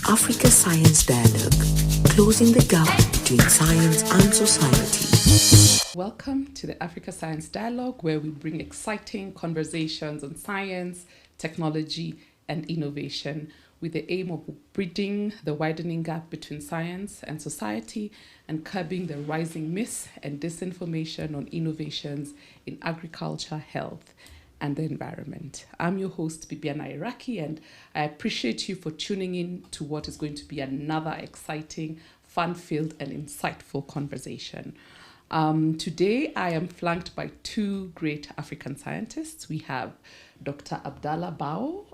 Africa Science Dialogue, closing the gap between science and society. Welcome to the Africa Science Dialogue, where we bring exciting conversations on science, technology, and innovation with the aim of bridging the widening gap between science and society and curbing the rising myths and disinformation on innovations in agriculture, health, and the environment. I'm your host, Bibiana Iraki, and I appreciate you for tuning in to what is going to be another exciting, fun-filled, and insightful conversation. Today, I am flanked by two great African scientists. We have Dr. Abdallah Bao,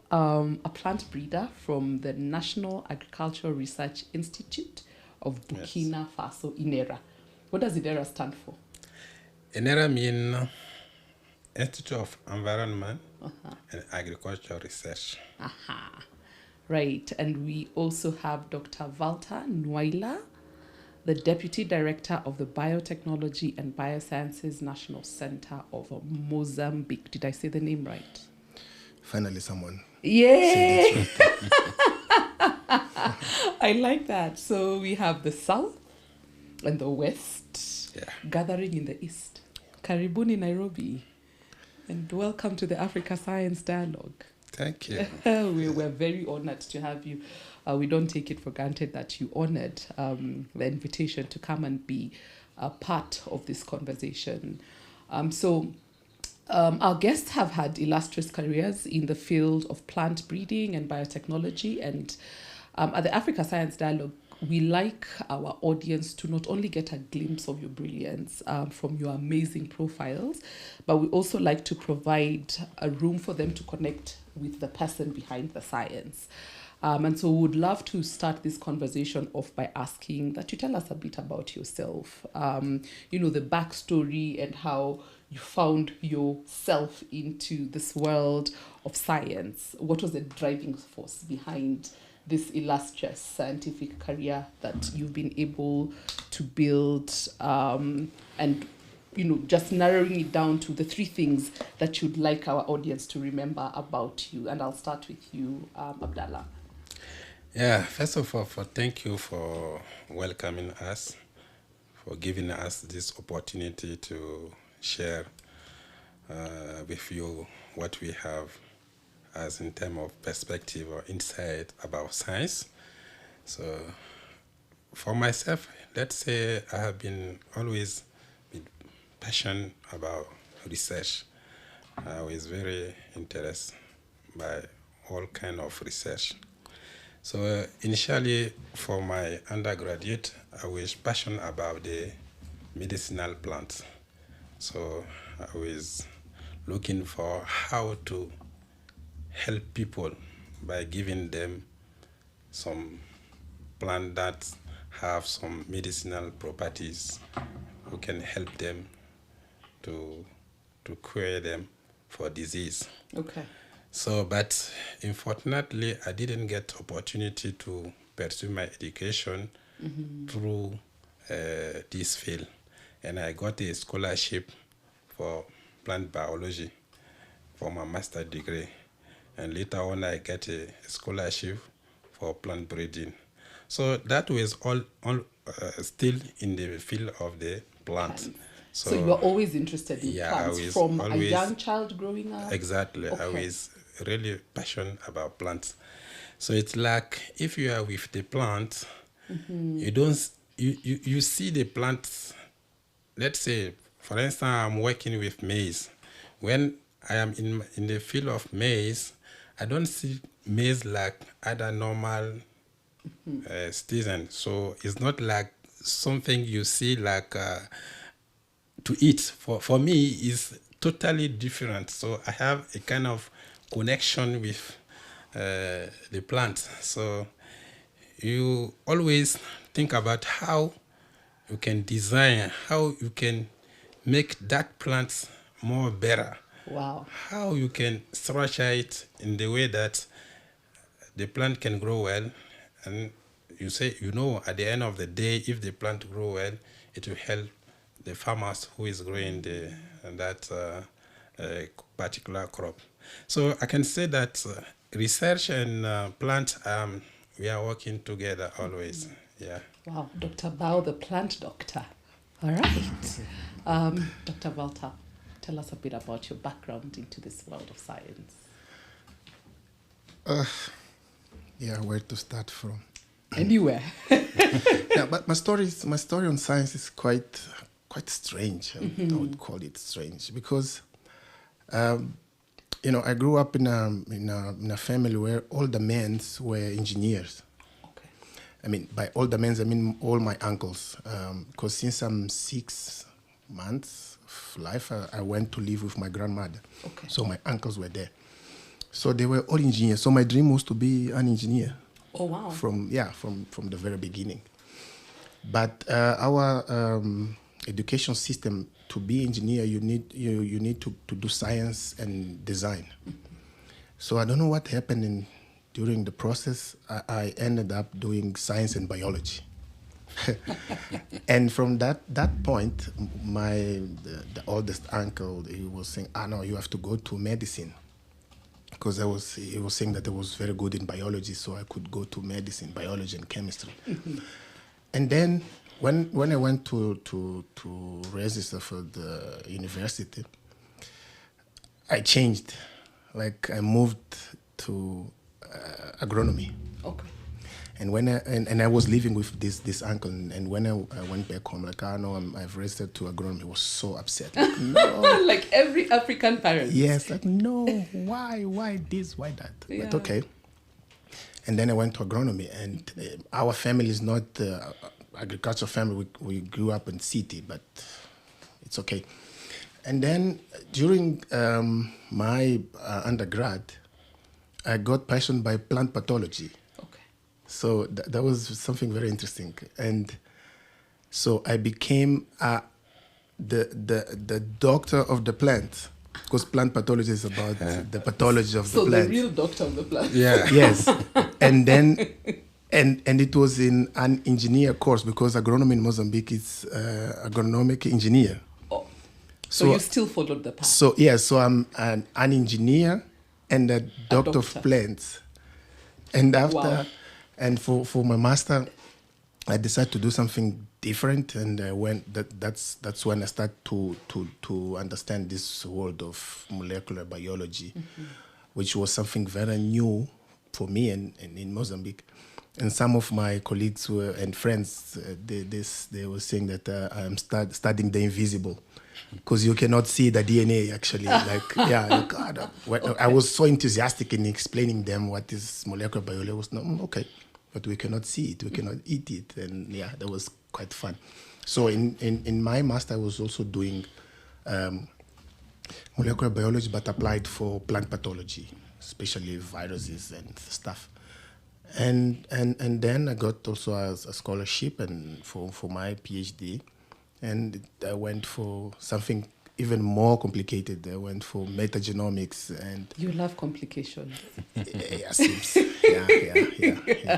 a plant breeder from the National Agricultural Research Institute of Burkina Faso, INERA. What does INERA stand for? INERA means Institute of Environment and Agricultural Research. Right, and we also have Dr. Walter Nwaila, the Deputy Director of the Biotechnology and Biosciences National Center of Mozambique. Did I say the name right? Finally, someone. Yay! I like that. So we have the South and the West gathering in the East. Karibuni, Nairobi. And welcome to the Africa Science Dialogue. Thank you. We're very honored to have you. We don't take it for granted that you honored the invitation to come and be a part of this conversation. Our guests have had illustrious careers in the field of plant breeding and biotechnology. And at the Africa Science Dialogue, we like our audience to not only get a glimpse of your brilliance from your amazing profiles, but we also like to provide a room for them to connect with the person behind the science. And so we would love to start this conversation off by asking that you tell us a bit about yourself, the backstory and how you found yourself into this world of science. What was the driving force behind this illustrious scientific career that you've been able to build, and just narrowing it down to the three things that you'd like our audience to remember about you? And I'll start with you, Abdallah. Yeah, first of all, thank you for welcoming us, for giving us this opportunity to share with you what we have as in terms of perspective or insight about science. So for myself, let's say I have been always been passionate about research. I was very interested by all kind of research. So initially for my undergraduate, I was passionate about the medicinal plants. So I was looking for how to help people by giving them some plant that have some medicinal properties who can help them to cure them for disease. Okay. So, but unfortunately, I didn't get opportunity to pursue my education through this field. And I got a scholarship for plant biology for my master's degree. And later on, I get a scholarship for plant breeding. So that was all still in the field of the plant. So you were always interested in plants from a young child growing up? Exactly. Okay. I was really passionate about plants. So it's like if you are with the plant, you see the plants. Let's say, for instance, I'm working with maize. When I am in the field of maize, I don't see maize like other normal citizens. So it's not like something you see like to eat. For me, it's totally different. So I have a kind of connection with the plant. So you always think about how you can design, how you can make that plant more better. Wow. How you can structure it in the way that the plant can grow well. And you say, at the end of the day, if the plant grow well, it will help the farmers who is growing that particular crop. So I can say that research and plant we are working together always. Yeah. Wow, Dr. Bao, the plant doctor. All right. Dr. Walter, tell us a bit about your background into this world of science. Yeah, where to start from? Anywhere. Yeah, but my story on science is quite strange. I would call it strange because, I grew up in a family where all the men were engineers. Okay. I mean, by all the men, I mean all my uncles. Because since I'm 6 months of life, I went to live with my grandmother. Okay. So my uncles were there. So they were all engineers. So my dream was to be an engineer. Oh, wow. From the very beginning. But our education system, to be engineer, you need to do science and design. So I don't know what happened during the process. I ended up doing science and biology. And from that point, the oldest uncle, he was saying, no, you have to go to medicine. Because he was saying that I was very good in biology, so I could go to medicine, biology, and chemistry. And then when I went to register for the university, I changed. Like I moved to agronomy. Okay. And when I was living with this uncle, and when I went back home, like, no, I've registered to agronomy. He was so upset. Like, no. Like every African parent. Yes, like, no, why this, why that? Yeah. But okay. And then I went to agronomy, and our family is not agricultural family. We grew up in city, but it's okay. And then during my undergrad, I got passionate by plant pathology. So that was something very interesting, and so I became the doctor of the plant, because plant pathology is about the pathology of the plant. So the real doctor of the plant. Yeah. Yes, and then and it was in an engineer course, because agronomy in Mozambique is agronomic engineer. Oh, so you still followed the path. So yeah, so I'm an engineer and a doctor of plants, and after. Wow. And for my master, I decided to do something different, and I went. That's when I started to understand this world of molecular biology, which was something very new for me and in Mozambique. And some of my colleagues and friends, they were saying that I'm studying the invisible, because you cannot see the DNA actually. God, I was so enthusiastic in explaining them what is molecular biology. I was okay, but we cannot see it, we cannot eat it, and yeah, that was quite fun. So in my master, I was also doing molecular biology, but applied for plant pathology, especially viruses and stuff. And then I got also a scholarship and for my PhD, and I went for something even more complicated. I went for metagenomics, and you love complications. Yeah.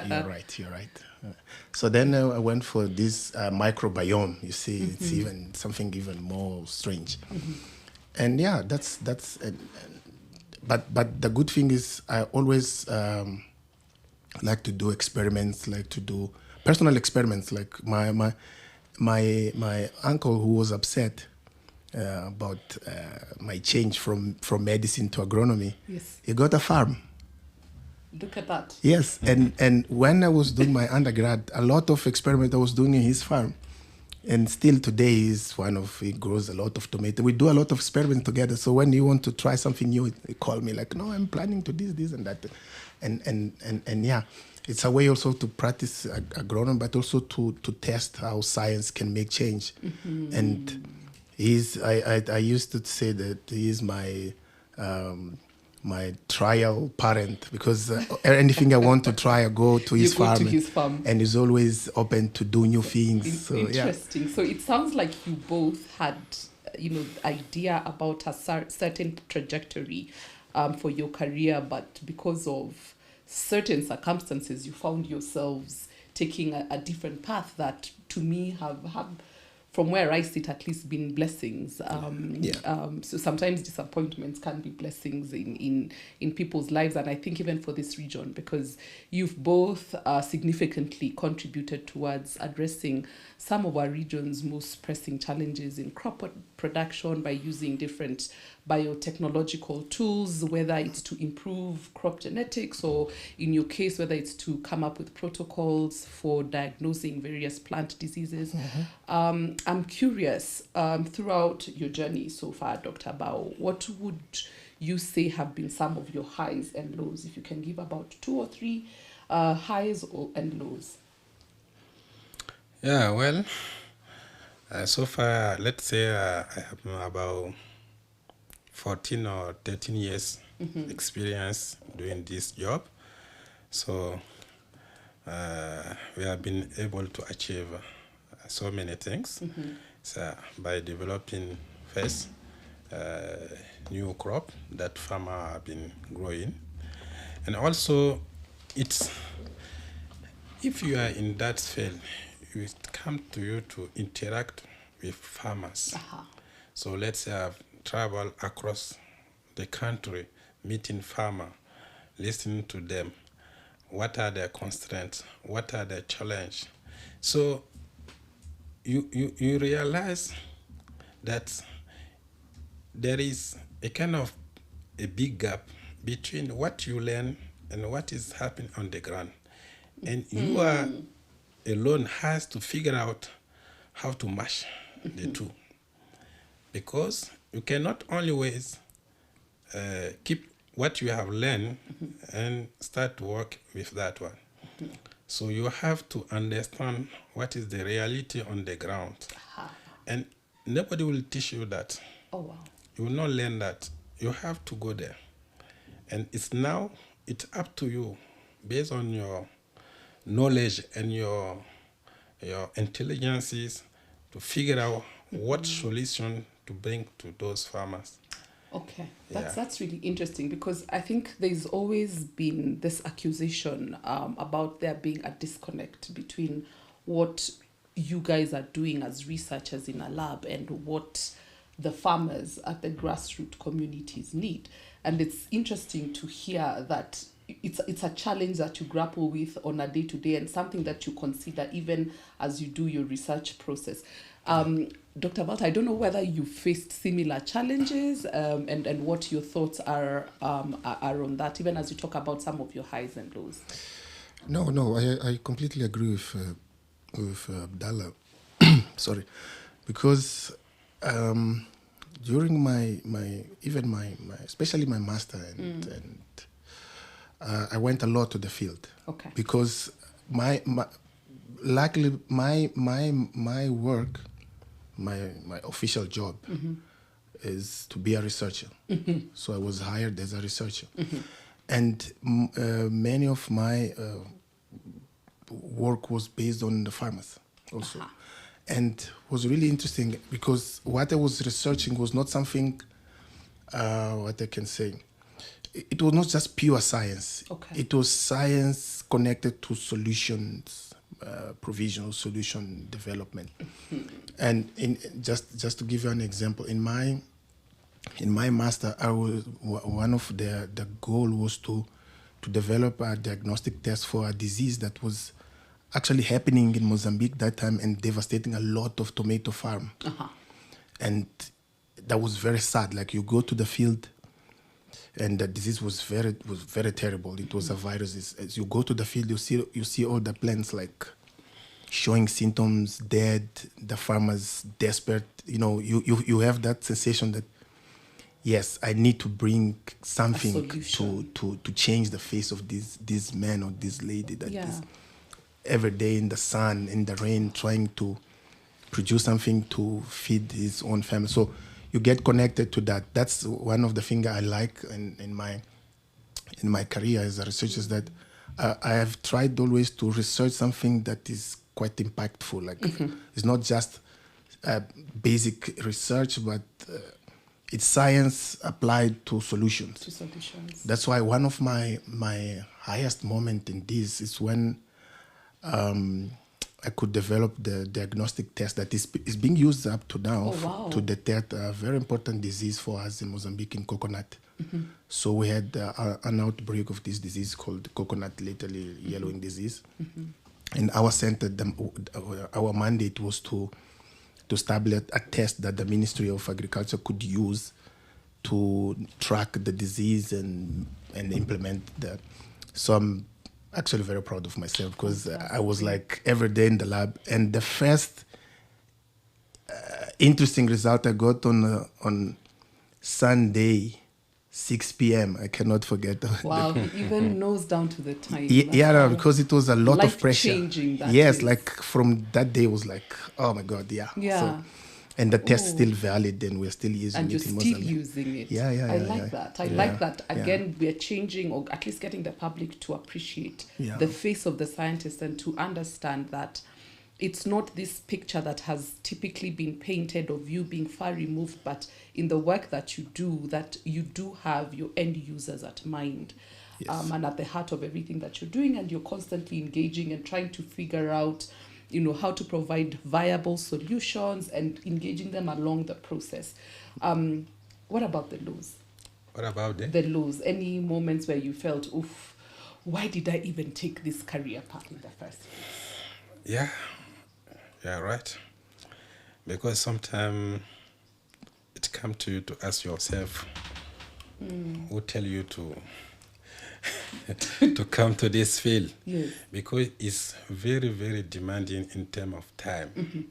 You're right. So then I went for this microbiome. You see, it's even something even more strange. And yeah, that's. But the good thing is I always like to do experiments, like to do personal experiments. Like my uncle, who was upset about my change from medicine to agronomy, yes, he got a farm. Look at that. Yes, and when I was doing my undergrad, a lot of experiments I was doing in his farm. And still today he grows a lot of tomato. We do a lot of experiments together. So when you want to try something new, he call me like, no, I'm planning to this and that. And yeah, it's a way also to practice agronomy, but also to test how science can make change. And I used to say that he is my trial parent, because anything I want to try, I go to his farm. And he's always open to do new things. So, interesting. Yeah. So it sounds like you both had, idea about a certain trajectory for your career, but because of certain circumstances, you found yourselves taking a different path that, to me, have from where I sit, at least, been blessings. Yeah. So sometimes disappointments can be blessings in people's lives, and I think even for this region, because you've both significantly contributed towards addressing some of our region's most pressing challenges in crop production by using different biotechnological tools, whether it's to improve crop genetics or, in your case, whether it's to come up with protocols for diagnosing various plant diseases. I'm curious, throughout your journey so far, Dr. Bao, what would you say have been some of your highs and lows? If you can give about 2 or 3 highs and lows. Yeah, well, so far, let's say I have about 14 or 13 years experience doing this job. So we have been able to achieve so many things. So by developing first new crop that farmer have been growing, and also it's if you are in that field, it come to you to interact with farmers. So let's say I've traveled across the country, meeting farmer, listening to them. What are their constraints? What are their challenges? So you realize that there is a kind of a big gap between what you learn and what is happening on the ground. And you are alone has to figure out how to mash the two. Because you cannot always keep what you have learned and start to work with that one. So you have to understand what is the reality on the ground. And nobody will teach you that. Oh, wow. You will not learn that. You have to go there. And it's up to you, based on your knowledge and your intelligences, to figure out what solution to bring to those farmers. Okay, that's really interesting, because I think there's always been this accusation about there being a disconnect between what you guys are doing as researchers in a lab and what the farmers at the grassroots communities need. And it's interesting to hear that it's a challenge that you grapple with on a day-to-day, and something that you consider even as you do your research process. Dr. Walter, I don't know whether you faced similar challenges and what your thoughts are on that, even as you talk about some of your highs and lows. No, I completely agree with Abdallah. Sorry, because during my especially my master and I went a lot to the field. Okay. Because luckily my work, my official job is to be a researcher. So I was hired as a researcher. And many of my work was based on the farmers also. And was really interesting because what I was researching was not something, what I can say, it was not just pure science. Okay. It was science connected to solutions, provisional solution development. And just to give you an example, in my master, one of the goal was to develop a diagnostic test for a disease that was actually happening in Mozambique that time and devastating a lot of tomato farm. And that was very sad. Like, you go to the field, and the disease was very terrible. It was a virus. As you go to the field, you see all the plants like showing symptoms, dead. The farmers desperate. You have that sensation that, yes, I need to bring something to change the face of this man or this lady that is every day in the sun, in the rain, trying to produce something to feed his own family. So you get connected to that. That's one of the things I like in my career as a researcher, is that I have tried always to research something that is quite impactful. Like, it's not just basic research, but it's science applied to solutions. That's why one of my highest moment in this is when I could develop the diagnostic test that is being used up to now to detect a very important disease for us in Mozambique in coconut. So we had an outbreak of this disease called coconut literally yellowing disease. And our center, our mandate was to establish a test that the Ministry of Agriculture could use to track the disease and implement that. So I'm actually very proud of myself because I was like every day in the lab. And the first interesting result I got on Sunday, 6 p.m. I cannot forget. Wow, he even knows down to the time. Yeah, because it was a lot of pressure. Life-changing, that yes, is. like from that day, it was like, oh my God, yeah. Yeah. And the test still valid, and we're still using and it you're in still Mozambique. using it. Yeah. I like that. I like that. Again, we're changing, or at least getting the public to appreciate the face of the scientist and to understand that it's not this picture that has typically been painted of you being far removed, but in the work that you do have your end users at mind. Yes. And at the heart of everything that you're doing, and you're constantly engaging and trying to figure out, you know, how to provide viable solutions and engaging them along the process. What about the lows? What about them? The lows. Any moments where you felt, oof, why did I even take this career path in the first place? Yeah, right. Because sometimes it comes to you to ask yourself, who tell you to to come to this field? Yes. Because it's very, very demanding in terms of time.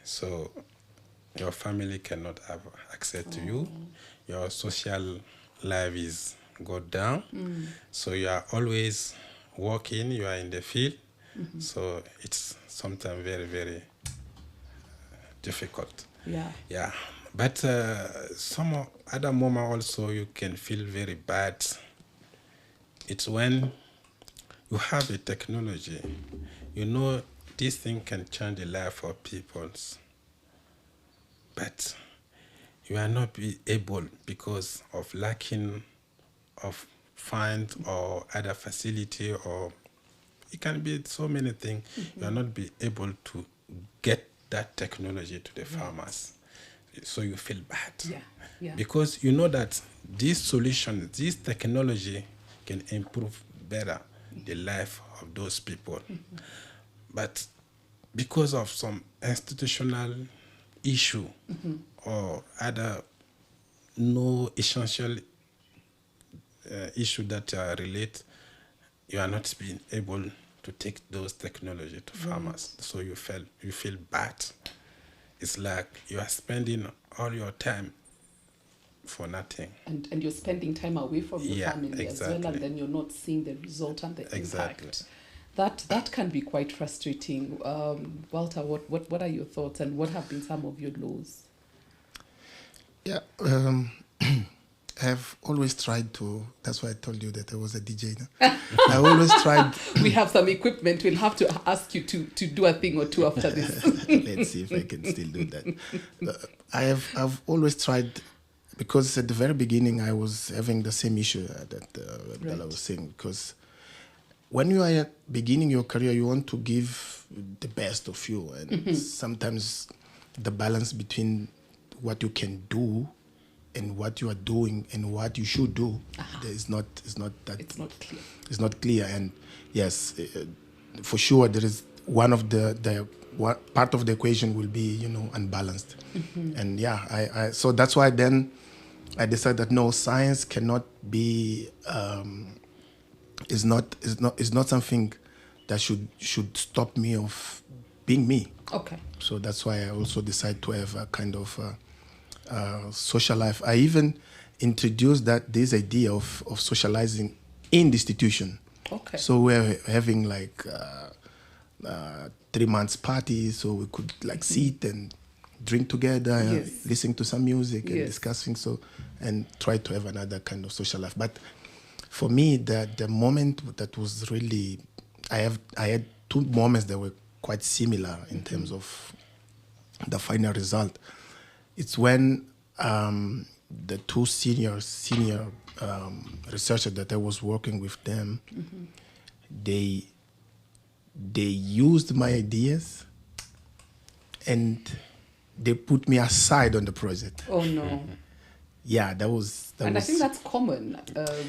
So your family cannot have access to you. Your social life is go down. So you are always working, you are in the field. So it's sometimes very, very difficult. Yeah. But some other moment also you can feel very bad. It's when you have a technology, you know this thing can change the life of people, but you are not be able because of lacking of fund or other facility, or it can be so many things. You are not be able to get that technology to the farmers. So you feel bad. Because you know that this solution, this technology can improve better the life of those people. But because of some institutional issue or other no essential issue that relate, you are not being able to take those technology to farmers. So you feel bad. It's like you are spending all your time for nothing. And you're spending time away from your family as well, and then you're not seeing the result and the impact. That can be quite frustrating. Walter, what are your thoughts, and what have been some of your lows? Yeah, I've always tried to, that's why I told you that I was a DJ now. I always tried. We have some equipment. We'll have to ask you to do a thing or two after this. Let's see if I can still do that. I've always tried, because at the very beginning I was having the same issue that I was saying, because when you are beginning your career, you want to give the best of you, and sometimes the balance between what you can do and what you are doing and what you should do it's not clear. It's not clear, and yes, for sure there is one of the part of the equation will be unbalanced, and I so that's why then I decided that no, science cannot be is not something that should stop me of being me. Okay. So that's why I also decided to have a kind of social life. I even introduced this idea of socializing in the institution. Okay. So we're having like 3 months parties, so we could like sit and drink together, listen to some music and discussing, and try to have another kind of social life. But for me, the moment that was really, I had 2 moments that were quite similar in terms of the final result. It's when the 2 senior researchers that I was working with them, they they used my ideas and they put me aside on the project. Oh no. Yeah, that was And I think that's common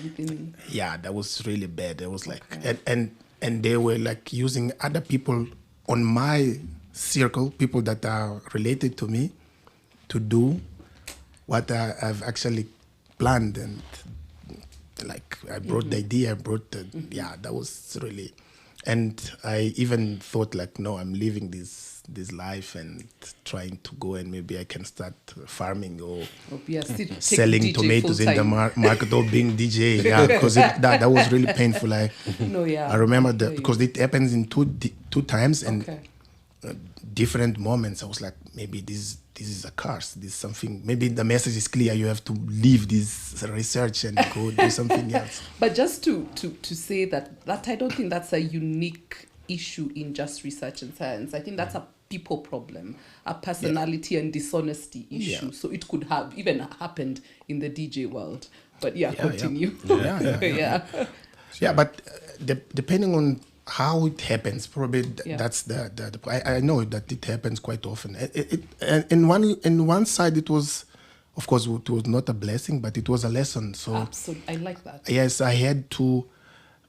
within. yeah, that was really bad. It was like Okay. and they were like using other people on my circle, people that are related to me, to do what I've actually planned. And like I brought the idea, I brought the yeah, that was really. And I even thought like, no, I'm living this life and trying to go and maybe I can start farming or Or be a selling DJ tomatoes in the full-time. market or being DJ. Yeah, because that was really painful. No, yeah. I remember I hear that you. because it happens in two times and Okay. different moments. I was like, maybe this is a curse. This is something. Maybe the message is clear. You have to leave this research and go do something else. But just to say that I don't think that's a unique issue in just research and science. I think that's a people problem, a personality and dishonesty issue. Yeah. So it could have even happened in the DJ world. But yeah, continue. Yeah. Yeah, but depending on how it happens, probably Yeah. that's the I know that it happens quite often. And in one side, it was, of course, it was not a blessing, but it was a lesson. So Absolutely. I like that. yes, I had to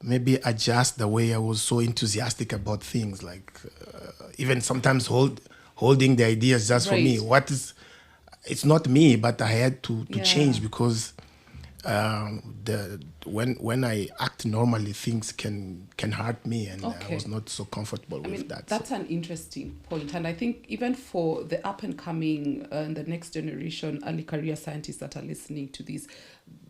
maybe adjust the way I was so enthusiastic about things, like even sometimes holding the ideas just for me. Right. It's not me, but I had to Yeah. change because when I act normally, things can hurt me, and I Okay. was not so comfortable I with mean, that. that's an interesting point. And I think even for the up and coming and the next generation early career scientists that are listening to this,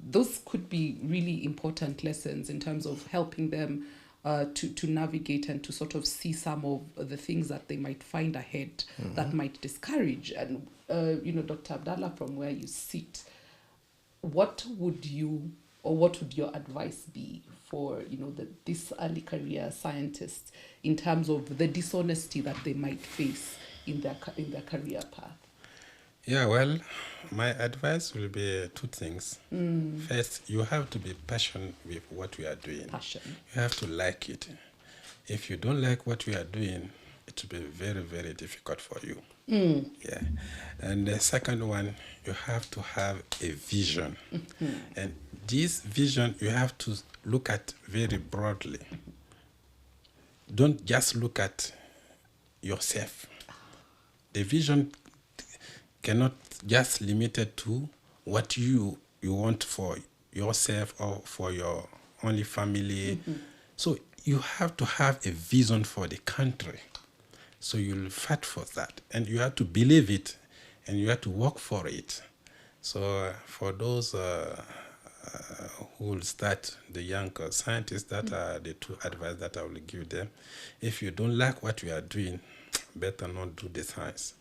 those could be really important lessons in terms of helping them to navigate and to sort of see some of the things that they might find ahead that might discourage. And, Dr. Abdallah, from where you sit, what would your advice be for this early career scientists in terms of the dishonesty that they might face in their career path? Yeah, well, my advice will be two things. First, you have to be passionate with what you are doing. Passion. You have to like it. If you don't like what you are doing, it will be very, very difficult for you. Yeah. And the second one, you have to have a vision. And this vision, you have to look at very broadly. Don't just look at yourself. The vision cannot just limit it to what you want for yourself or for your only family. So you have to have a vision for the country. So you'll fight for that, and you have to believe it, and you have to work for it. So for those who will start, the young scientists, that are the two advice that I will give them. If you don't like what you are doing, better not do the science.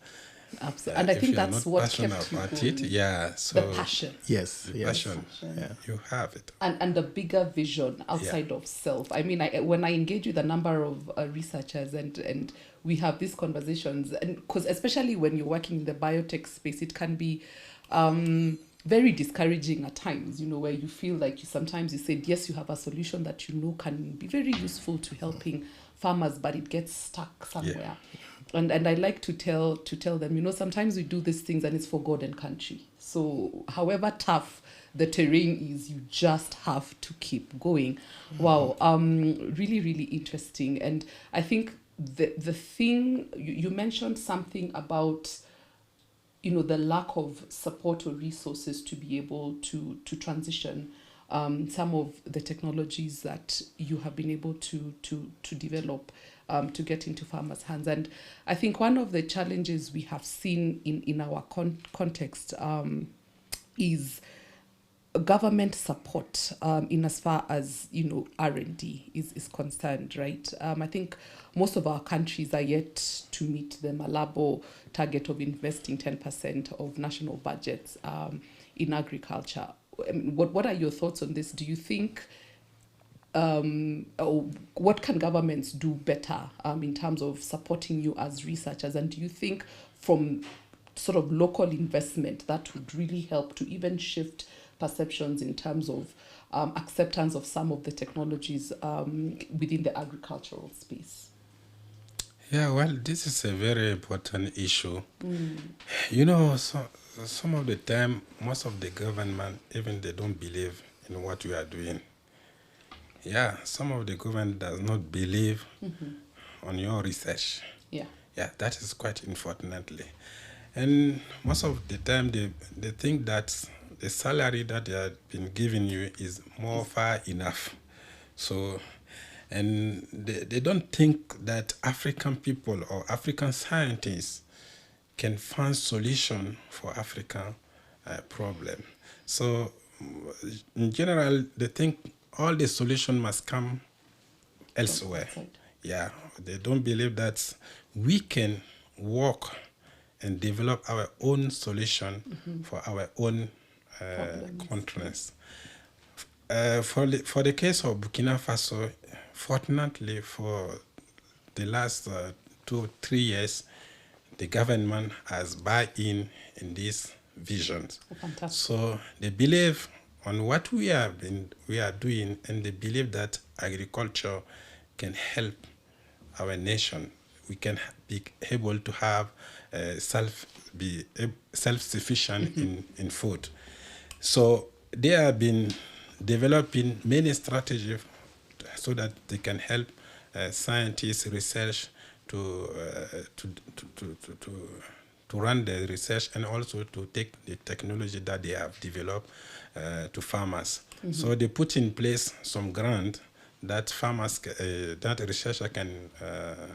Absolutely. And I think If you are that's not what passionate kept you about going. it, yeah. So The passion. Yes, the yes. passion, Yeah. you have it. And the bigger vision outside of self. I mean, when I engage with a number of researchers and we have these conversations, and because especially when you're working in the biotech space, it can be very discouraging at times, where you feel like sometimes you said, yes, you have a solution that can be very useful to helping farmers, but it gets stuck somewhere. And I like to tell them, sometimes we do these things and it's for God and country. So however tough the terrain is, you just have to keep going. Wow. Really, really interesting. And I think the thing, you mentioned something about, the lack of support or resources to be able to transition some of the technologies that you have been able to develop to get into farmers' hands. And I think one of the challenges we have seen in our context is government support in as far as R&D is concerned, right? I think most of our countries are yet to meet the Malabo target of investing 10% of national budgets in agriculture. What are your thoughts on this? Do you think what can governments do better in terms of supporting you as researchers? And do you think from sort of local investment that would really help to even shift perceptions in terms of acceptance of some of the technologies within the agricultural space? Yeah, well, this is a very important issue. Mm. Some of the time, most of the government, even they don't believe in what we are doing. Yeah, some of the government does not believe on your research. Yeah. Yeah, that is quite unfortunately. And most of the time, they think that the salary that they have been giving you is more far enough. So, and they don't think that African people or African scientists can find solution for African problem. So, in general, they think all the solution must come elsewhere. outside. Yeah, they don't believe that we can work and develop our own solution for our own Problems. continents. For the case of Burkina Faso, fortunately for the last 2 3 years, the government has buy in these visions. Oh, fantastic. So they believe on what we are doing, and they believe that agriculture can help our nation. We can be able to have self-sufficient in food. So they have been developing many strategies so that they can help scientists research to run the research, and also to take the technology that they have developed to farmers. So they put in place some grant that farmers, that researcher can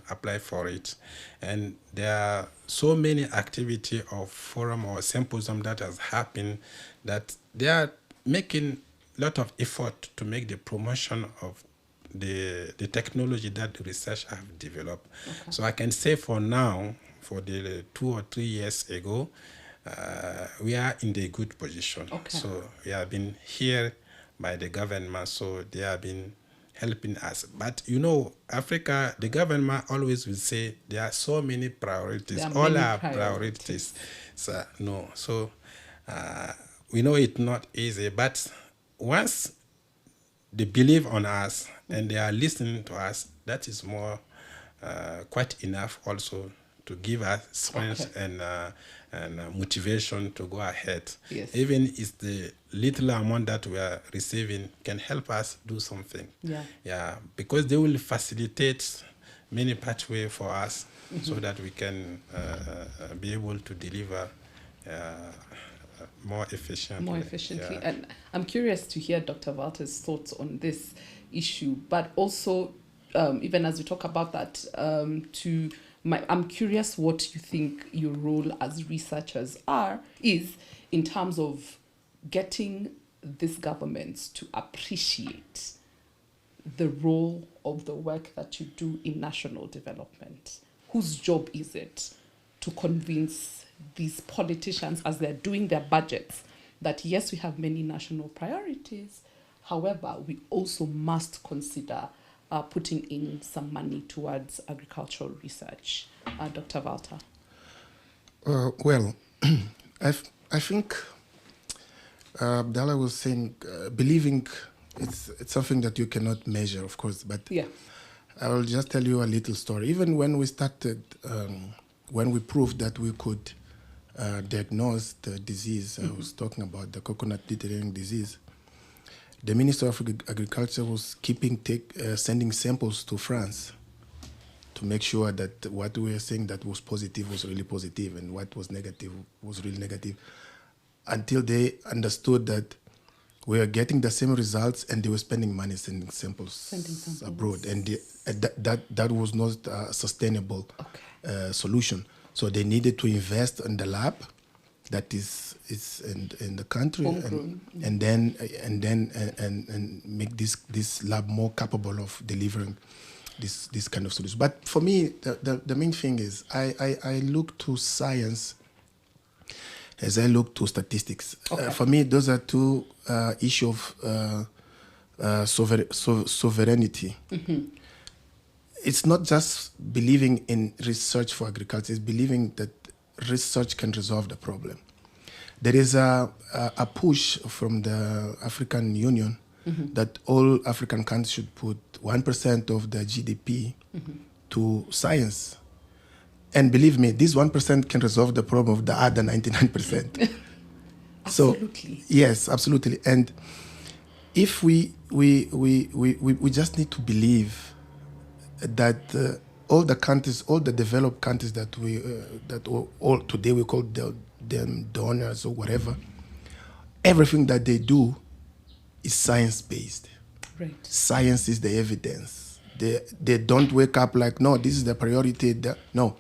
apply for it. And there are so many activity of forum or symposium that has happened, that they are making a lot of effort to make the promotion of the technology that the research have developed. Okay. So I can say for now, for the 2 or 3 years ago, we are in the good position. Okay. So we have been here by the government, so they have been helping us. But Africa, the government always will say there are so many priorities. There are All many our priorities. priorities. So no. So we know it's not easy, but once they believe on us and they are listening to us, that is more quite enough also to give us strength and motivation to go ahead. Yes. Even if the little amount that we are receiving can help us do something. Yeah. Yeah, because they will facilitate many pathway for us so that we can be able to deliver more efficiently. More efficiently. Yeah. And I'm curious to hear Dr. Walter's thoughts on this issue, but also, even as we talk about that, I'm curious what you think your role as researchers is in terms of getting these governments to appreciate the role of the work that you do in national development. Whose job is it to convince these politicians, as they're doing their budgets, that yes, we have many national priorities, however, we also must consider putting in some money towards agricultural research? Dr. Walter. Well, I think Dala was saying believing it's something that you cannot measure, of course, but Yeah. I will just tell you a little story. Even when we started, when we proved that we could diagnose the disease, I was talking about the coconut littering disease, the Minister of Agriculture was sending samples to France to make sure that what we were saying that was positive was really positive and what was negative was really negative, until they understood that we are getting the same results and they were spending money sending samples abroad, and that was not a sustainable solution. So they needed to invest in the lab that is in the country, and make this lab more capable of delivering this kind of solution. But for me, the main thing is I look to science as I look to statistics. For me, those are two issues of sovereignty. It's not just believing in research for agriculture, it's believing that research can resolve the problem. There is a push from the African Union that all African countries should put 1% of the GDP to science And believe me, this 1% can resolve the problem of the other 99%. So, Absolutely. yes, absolutely. And if we just need to believe that all the countries, all the developed countries that all today we call them donors or whatever, everything that they do is science-based. Right. Science is the evidence. They don't wake up like, no, this is the priority. No,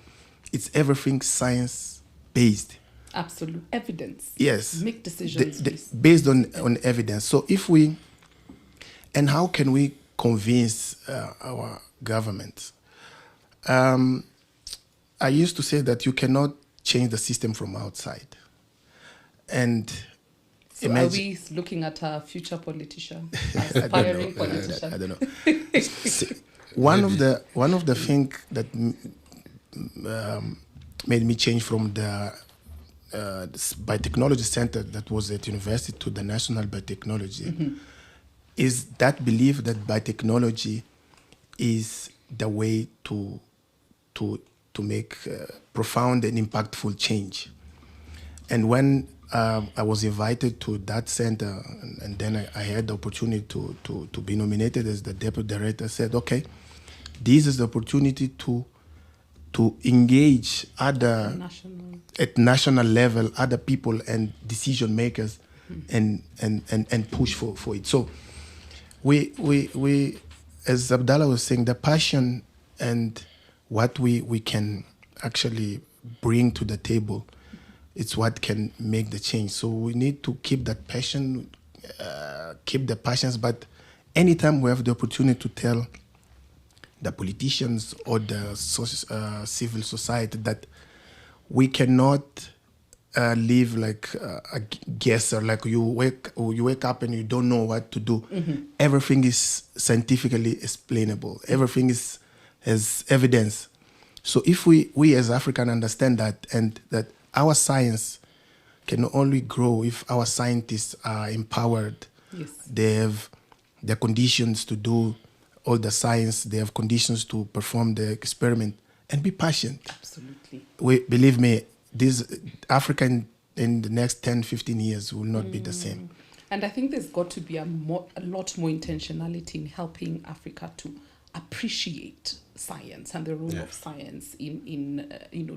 it's everything science-based. Absolute evidence. Yes. Make decisions based on evidence. So and how can we convince our government? I used to say that you cannot change the system from outside. And So are we looking at a future politician, aspiring politician? I don't know. See, one of the things that made me change from the biotechnology center that was at university to the national biotechnology is that belief that biotechnology is the way to make profound and impactful change. And when I was invited to that center, and then I had the opportunity to be nominated as the deputy director, I said, okay, this is the opportunity to engage other at national level, other people and decision makers, and push for it. So we as Abdallah was saying, the passion and what we can actually bring to the table, it's what can make the change. So we need to keep that passion, keep the passions, but anytime we have the opportunity to tell the politicians or the civil society that we cannot live like a guesser, like you wake up and you don't know what to do. Everything is scientifically explainable. Everything has evidence. So if we as Africans understand that, and that our science can only grow if our scientists are empowered. Yes. They have the conditions to do all the science. They have conditions to perform the experiment and be patient. Absolutely. Believe me, this Africa in the next 10, 15 years will not be the same. And I think there's got to be a lot more intentionality in helping Africa to appreciate science and the role of science in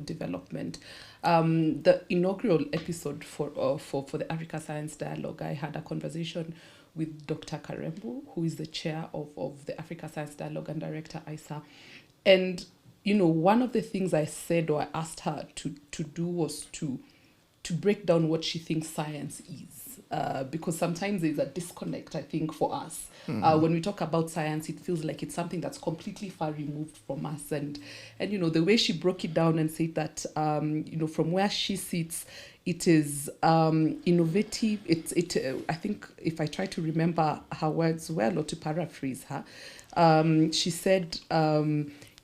development. The inaugural episode for the Africa Science Dialogue, I had a conversation with Dr. Karembu, who is the chair of the Africa Science Dialogue and director ISA. And one of the things I said or I asked her to do was to break down what she thinks science is. Because sometimes there's a disconnect, I think, for us. When we talk about science, it feels like it's something that's completely far removed from us. And the way she broke it down and said that, from where she sits, it is innovative. I think if I try to remember her words well, or to paraphrase her, she said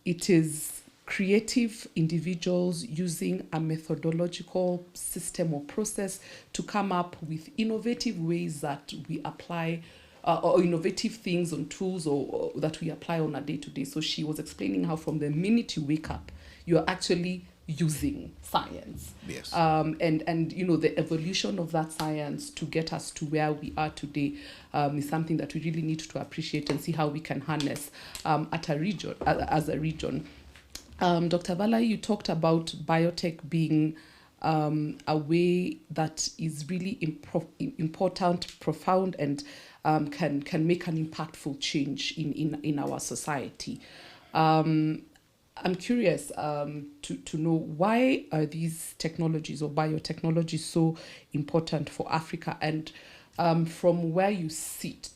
it is creative individuals using a methodological system or process to come up with innovative ways that we apply or innovative things on tools or that we apply on a day-to-day. So she was explaining how from the minute you wake up, you're actually using science. Yes. And the evolution of that science to get us to where we are today is something that we really need to appreciate and see how we can harness as a region. Dr. Vala, you talked about biotech being a way that is really important, profound, and can make an impactful change in our society. I'm curious to know, why are these technologies or biotechnologies so important for Africa? And from where you sit,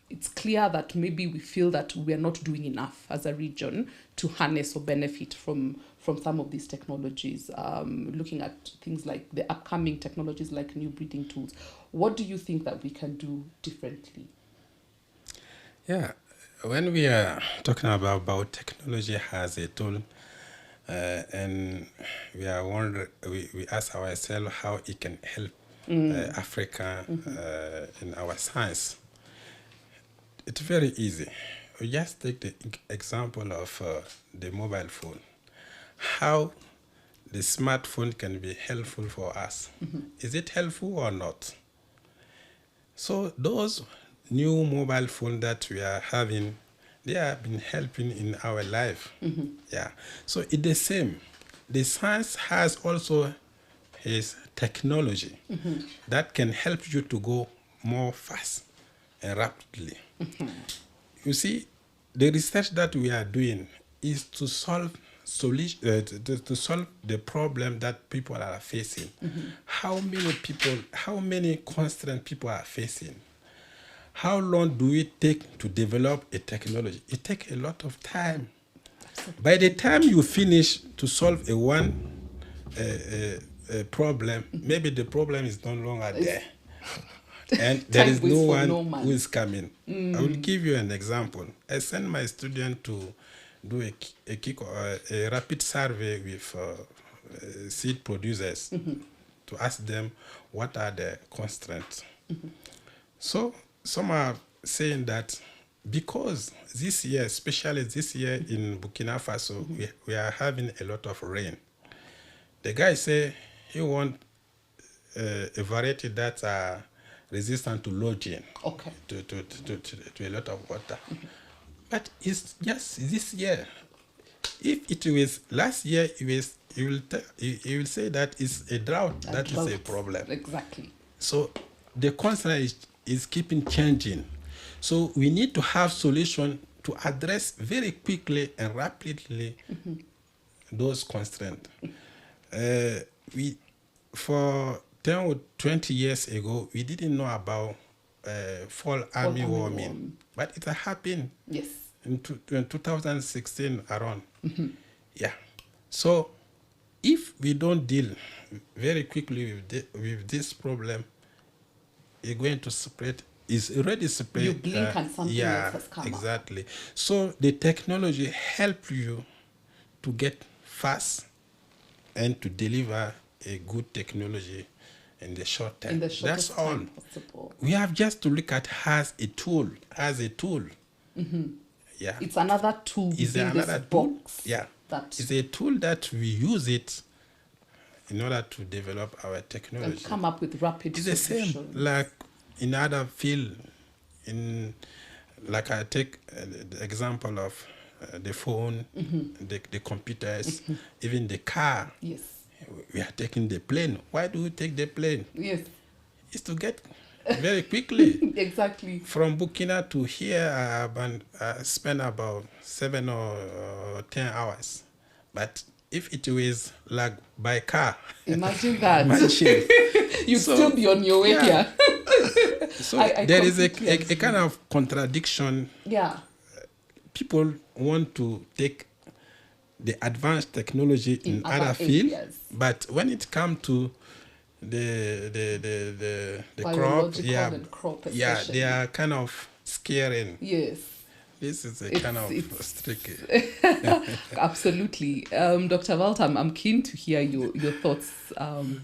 it's clear that maybe we feel that we are not doing enough as a region to harness or benefit from some of these technologies, looking at things like the upcoming technologies like new breeding tools. What do you think that we can do differently? Yeah, when we are talking about biotechnology as a tool, and we ask ourselves how it can help Africa in our science. It's very easy. We just take the example of the mobile phone. How the smartphone can be helpful for us. Is it helpful or not? So those new mobile phones that we are having, they have been helping in our life. Yeah. So it's the same. The science has also his technology that can help you to go more fast and rapidly. You see, the research that we are doing is to solve to solve the problem that people are facing. How many constraints people are facing? How long do it take to develop a technology? It takes a lot of time. By the time you finish to solve a problem, maybe the problem is no longer there. And there is no one who is coming. I will give you an example. I sent my student to do a rapid survey with seed producers to ask them what are the constraints. So some are saying that because this year, especially this year in Burkina Faso, we are having a lot of rain. The guy say he want a variety that are resistant to lodging, to a lot of water. But it's just this year. If it was last year, you will say that it's a drought. That is a problem. Exactly. So the concern is keeping changing. So we need to have solution to address very quickly and rapidly those constraints. For 10 or 20 years ago, we didn't know about fall army warming, but it happened in 2016 around. Yeah. So if we don't deal very quickly with this problem, it's going to spread. It's already spread. You blink and something else has come exactly. Up. So the technology help you to get fast and to deliver a good technology in the short time. That's all. Possible. We have just to look at as a tool. Yeah. It's another tool. It's another tool. Box. Yeah. It's a tool that we use it in order to develop our technology. And come up with rapid solutions. It's the same like in other field. Like I take the example of the phone, the computers, even the car. Yes. We are taking the plane. Why do we take the plane? Yes. It's to get very quickly. Exactly. From Burkina to here, I spend about 7 or 10 hours. But if it was like by car, imagine that. You'd still be on your way here. So there is a kind of contradiction. Yeah. People want to take the advanced technology in other fields, but when it comes to the crop, they are kind of scaring. Yes. This is a kind of tricky. Absolutely. Dr. Walter, I'm keen to hear your thoughts. You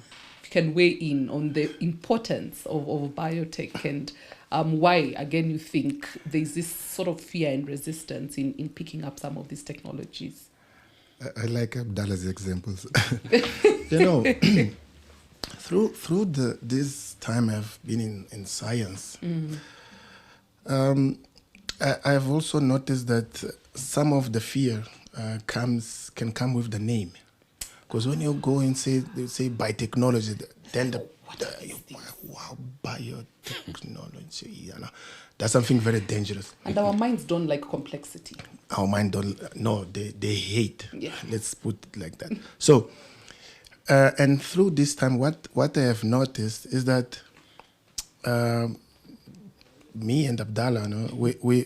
can weigh in on the importance of biotech and why, again, you think there's this sort of fear and resistance in picking up some of these technologies. I like Abdallah's examples. Through this time I've been in science, I've also noticed that some of the fear can come with the name. Because when you go and say biotechnology, then wow, biotechnology, that's something very dangerous. And our minds don't like complexity. Our mind don't. No, they hate. Yeah. Let's put it like that. So, and through this time, what I have noticed is that me and Abdallah, we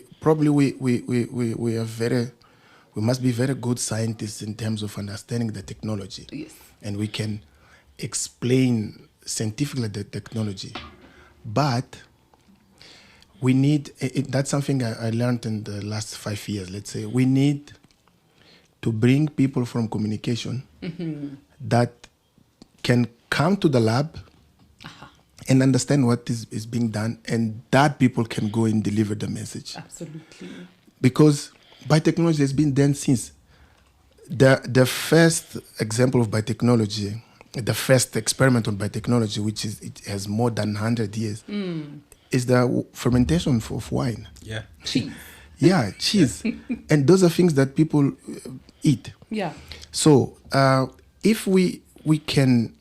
must be very good scientists in terms of understanding the technology. Yes. And we can explain scientifically the technology, but we need, that's something I learned in the last 5 years, let's say. We need to bring people from communication that can come to the lab and understand what is being done, and that people can go and deliver the message. Absolutely. Because biotechnology has been done since The first example of biotechnology, the first experiment on biotechnology, which is it has more than 100 years, is the fermentation of wine. Yeah. Cheese. Yeah, cheese, and those are things that people eat. Yeah. So if we can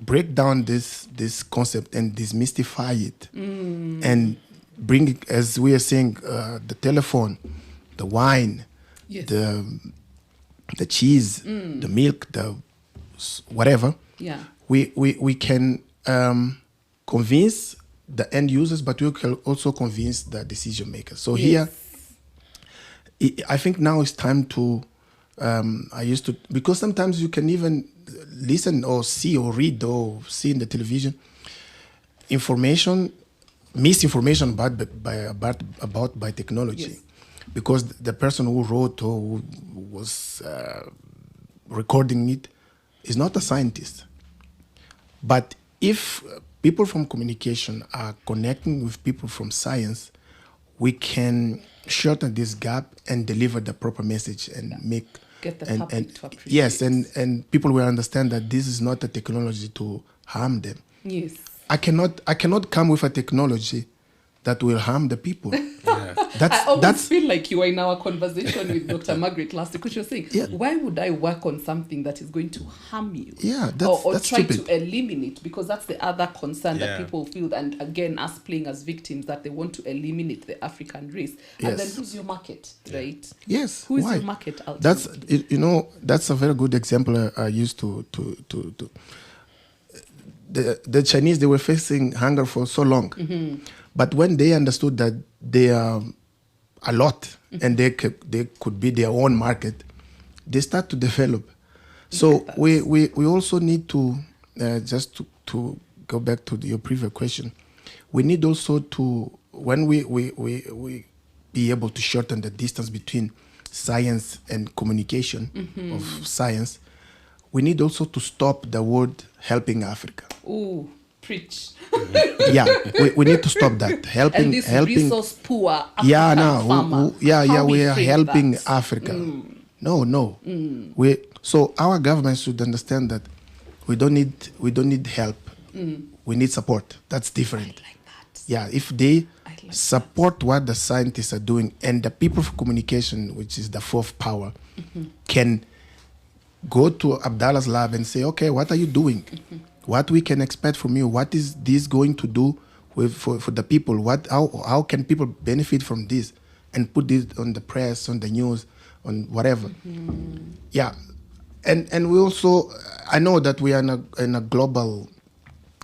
break down this concept and demystify it, and bring it, as we are saying, the telephone, the wine, Yes. the cheese, the milk, the whatever. Yeah. We can convince the end users, but we can also convince the decision makers. So Yes. here, I think now it's time to. I used to, because sometimes you can even listen or see or read or see in the television misinformation about biotechnology, Yes. because the person who wrote or who was recording it is not a scientist. But if people from communication are connecting with people from science, we can shorten this gap and deliver the proper message and make Get the and, public to appreciate. yes, and people will understand that this is not a technology to harm them. Yes. I cannot come with a technology that will harm the people. Yeah. I almost That's feel like you were in our conversation with Dr. Margaret last week, which was saying, Yeah. why would I work on something that is going to harm you? Yeah, or that's try stupid. to eliminate, because that's the other concern that Yeah. people feel. And again, us playing as victims, that they want to eliminate the African race. And then Yes. who's your market, right? Yes. Who is why? your market ultimately? That's that's a very good example I used to. The Chinese, they were facing hunger for so long, but when they understood that they are a lot and they could be their own market, they start to develop. So we also need to just to go back to your previous question. We need also to, when we be able to shorten the distance between science and communication of science, we need also to stop the word helping Africa. Ooh, preach. Yeah, we need to stop that. Helping, And this helping. resource poor African Yeah, no, farmer. yeah, How we are frame helping that. Africa. No. So our government should understand that we don't need help. We need support. That's different. Like that. Yeah, if they like support what the scientists are doing, and the people of communication, which is the fourth power, can go to Abdallah's lab and say, okay, what are you doing? What we can expect from you? What is this going to do for the people? How can people benefit from this? And put this on the press, on the news, on whatever. Yeah, and we also, I know that we are in a global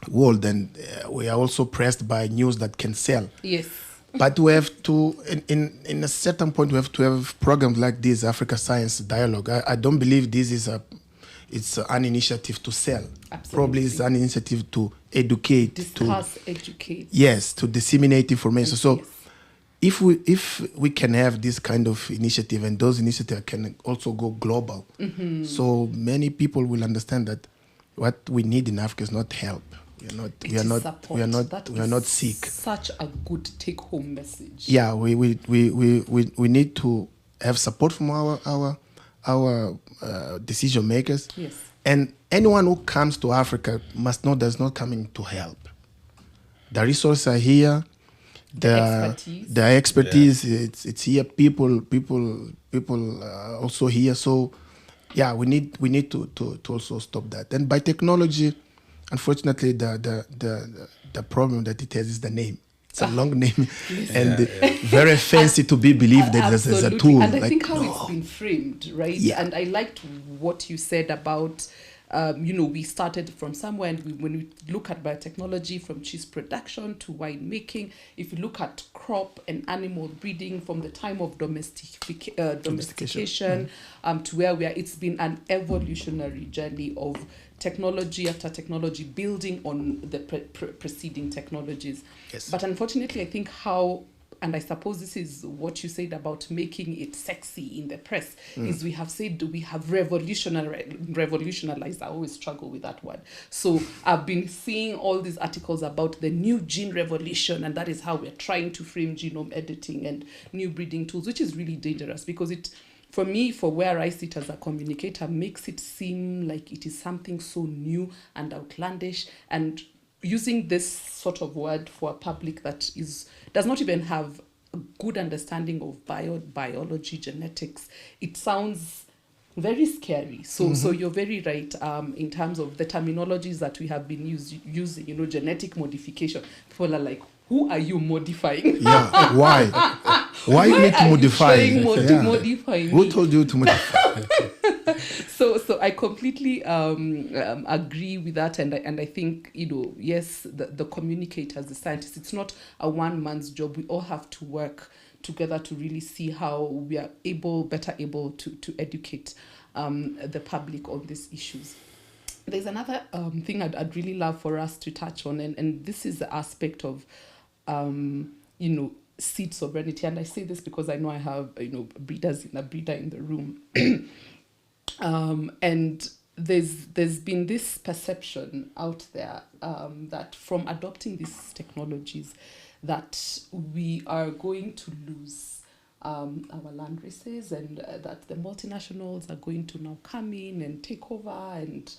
world, and we are also pressed by news that can sell. Yes. But we have to, in a certain point, we have to have programs like this, Africa Science Dialogue. I don't believe this is it's an initiative to sell. Absolutely. Probably it's an initiative to educate, Discuss, educate. yes, to disseminate information. So Yes. if we can have this kind of initiative, and those initiatives can also go global, so many people will understand that what we need in Africa is not help. We are not sick. Such a good take-home message. Yeah, we need to have support from our decision makers. Yes. And anyone who comes to Africa must know that's not coming to help. The resources are here. The expertise it's here. People also here. So yeah, we need to also stop that. And by technology, unfortunately, the problem that it has is the name. It's a long name and very fancy to be believed that as a tool. And I think how it's been framed, right? Yeah. And I liked what you said about, we started from somewhere, and when we look at biotechnology, from cheese production to wine making, if you look at crop and animal breeding from the time of domestication to where we are, it's been an evolutionary journey of technology after technology building on the preceding technologies. Yes. But unfortunately, I think and I suppose this is what you said about making it sexy in the press, is we have said we have revolutionized. I always struggle with that word. So I've been seeing all these articles about the new gene revolution, and that is how we're trying to frame genome editing and new breeding tools, which is really dangerous, because it for me, for where I sit as a communicator, makes it seem like it is something so new and outlandish, and using this sort of word for a public that does not even have a good understanding of biology, genetics, it sounds very scary. So you're very right in terms of the terminologies that we have been using, genetic modification. People are like, who are you modifying? Yeah, why? Why you need to modify? Modify me? Who told you to modify? So I completely agree with that, and I think, yes, the communicators, the scientists, it's not a one man's job. We all have to work together to really see how we are better able to educate the public on these issues. There's another thing I'd really love for us to touch on, and this is the aspect of seed sovereignty. And I say this because I know I have a breeder in the room. And there's been this perception out there that from adopting these technologies, that we are going to lose our land races, and that the multinationals are going to now come in and take over, and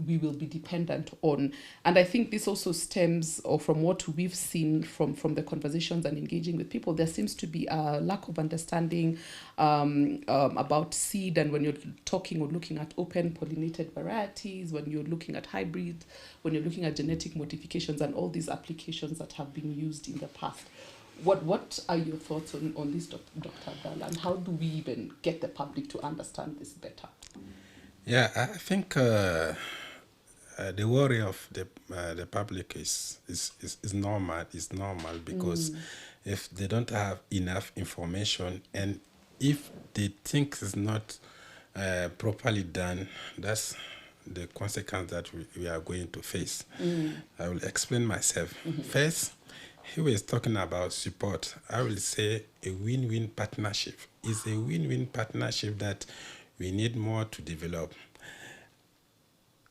we will be dependent on. And I think this also stems, or from what we've seen from the conversations and engaging with people, there seems to be a lack of understanding about seed. And when you're talking or looking at open pollinated varieties, when you're looking at hybrids, when you're looking at genetic modifications and all these applications that have been used in the past, what are your thoughts on this, Dr. Abdallah, and how do we even get the public to understand this better? Yeah, I think the worry of the public is normal. It's normal because if they don't have enough information, and if they think it's not properly done, that's the consequence that we are going to face. I will explain myself. First, he was talking about support. I will say a win-win partnership. It's a win-win partnership that we need more to develop.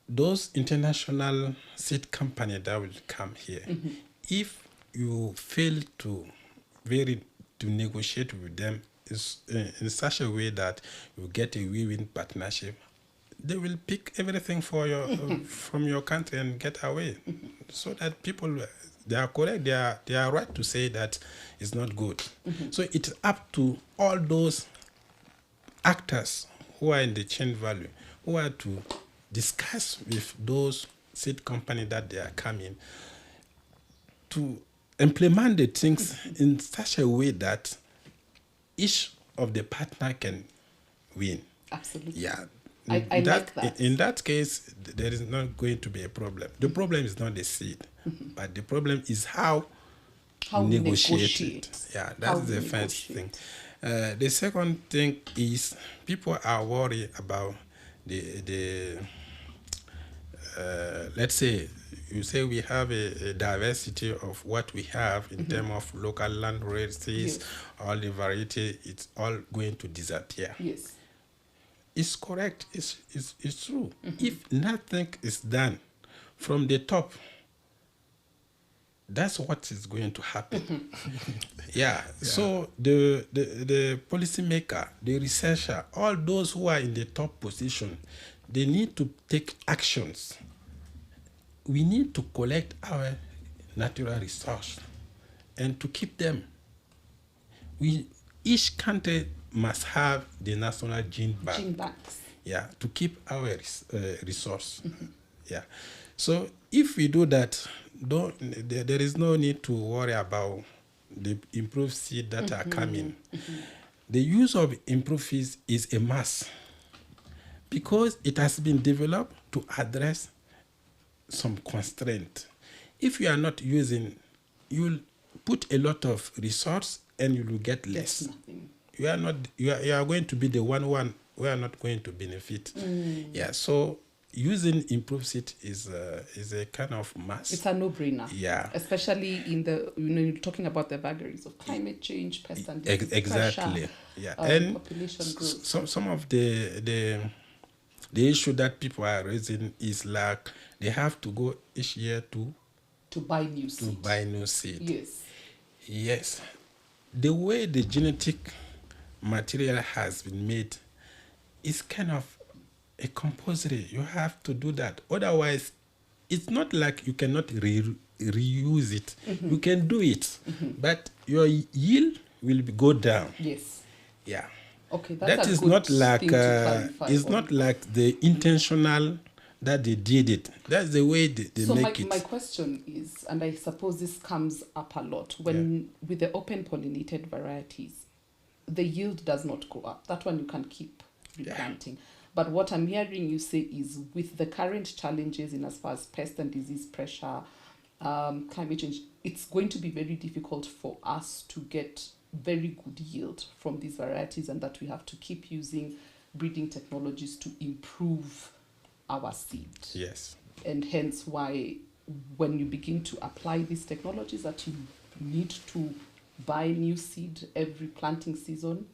Those international seed companies that will come here, if you fail to negotiate with them in such a way that you get a win-win partnership, they will pick everything for from your country and get away. So that people, they are correct, they are right to say that it's not good. So it's up to all those actors who are in the chain value, who are to discuss with those seed companies that they are coming to implement the things in such a way that each of the partner can win. Absolutely. Yeah. I like that. In that case, there is not going to be a problem. The problem is not the seed, but the problem is how we negotiate it. Yeah, that's the first thing. The second thing is people are worried about the let's say, you say we have a diversity of what we have in terms of local land races, all the variety, it's all going to disappear. Yes. It's correct, it's true. If nothing is done from the top, that's what is going to happen. So the policymaker, the researcher, all those who are in the top position, they need to take actions. We need to collect our natural resource and to keep them. Each country must have the national gene banks. Yeah, to keep our resource. Yeah. So if we do that, there is no need to worry about the improved seed that are coming. The use of improved seeds is a must because it has been developed to address some constraint. If you are not using, you will put a lot of resource and you will get less. You are going to be the one we are not going to benefit. Yeah, so using improved seed is a kind of must. It's a no-brainer. Yeah. Especially in you're talking about the vagaries of climate change, pest and disease, exactly. Pressure, and population growth. Some of the issue that people are raising is like they have to go each year to buy new seed. Yes. Yes. The way the genetic material has been made, it's kind of a compulsory. You have to do that. Otherwise, it's not like you cannot reuse it. You can do it, but your yield will go down. Yes. Yeah. Okay, that's That a is good not like thing to clarify it's on. not like the intentional that they did it. That's the way they So make my it. question is, and I suppose this comes up a lot, when with the open pollinated varieties, the yield does not go up. That one you can keep replanting. But what I'm hearing you say is, with the current challenges in as far as pest and disease pressure, climate change, it's going to be very difficult for us to get very good yield from these varieties, and that we have to keep using breeding technologies to improve our seed. Yes. And hence why when you begin to apply these technologies, that you need to buy new seed every planting season.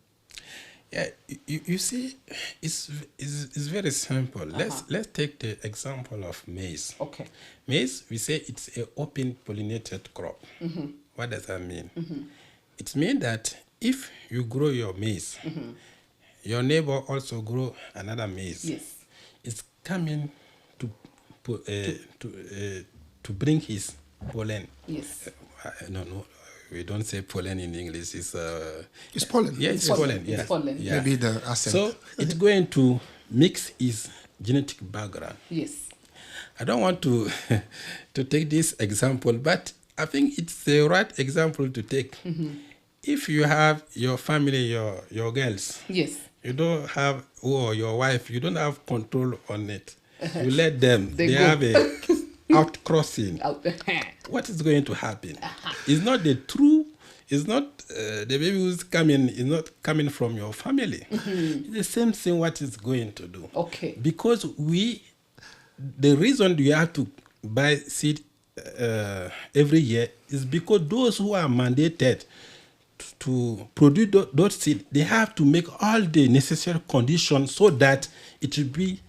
Yeah, you see, it's very simple. Let's take the example of maize. Okay. Maize, we say it's an open pollinated crop. What does that mean? It means that if you grow your maize, your neighbor also grow another maize. Yes. It's coming to bring his pollen. Yes. No, we don't say pollen in English. It's pollen. Yeah, it's pollen. Yeah. It's pollen. Yeah. Maybe the accent. So it's going to mix his genetic background. Yes. I don't want to to take this example, but I think it's the right example to take. If you have your family, your girls, Yes. you don't have, or your wife, you don't have control on it. You let them. They They go. have a outcrossing. Out. What is going to happen? It's not the true. It's not the baby who's coming. Is not coming from your family. It's the same thing. What is going to do? Okay. Because the reason you have to buy seed every year is because those who are mandated to produce those seed, they have to make all the necessary conditions so that it will be,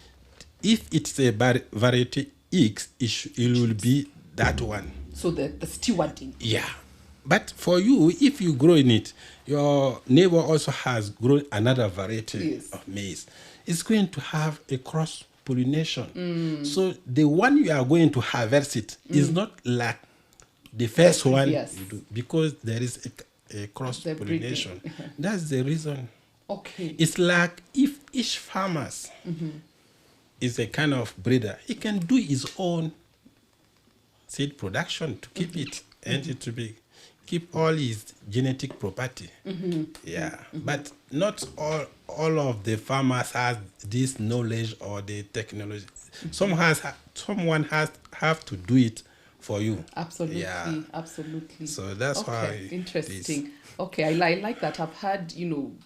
if it's a variety X, it will be that one. So the stewarding. Yeah. But for you, if you grow in it, your neighbor also has grown another variety of maize. It's going to have a cross pollination. So the one you are going to harvest it is not like the first one you do, because there is a cross pollination. That's the reason. Okay. It's like if each farmer is a kind of breeder, he can do his own seed production to keep it and it to be keep all his genetic property. Yeah, but not all of the farmers has this knowledge or the technology. Someone has have to do it for you. Absolutely. Yeah. Absolutely. So that's why interesting. Okay, I like that. I've heard,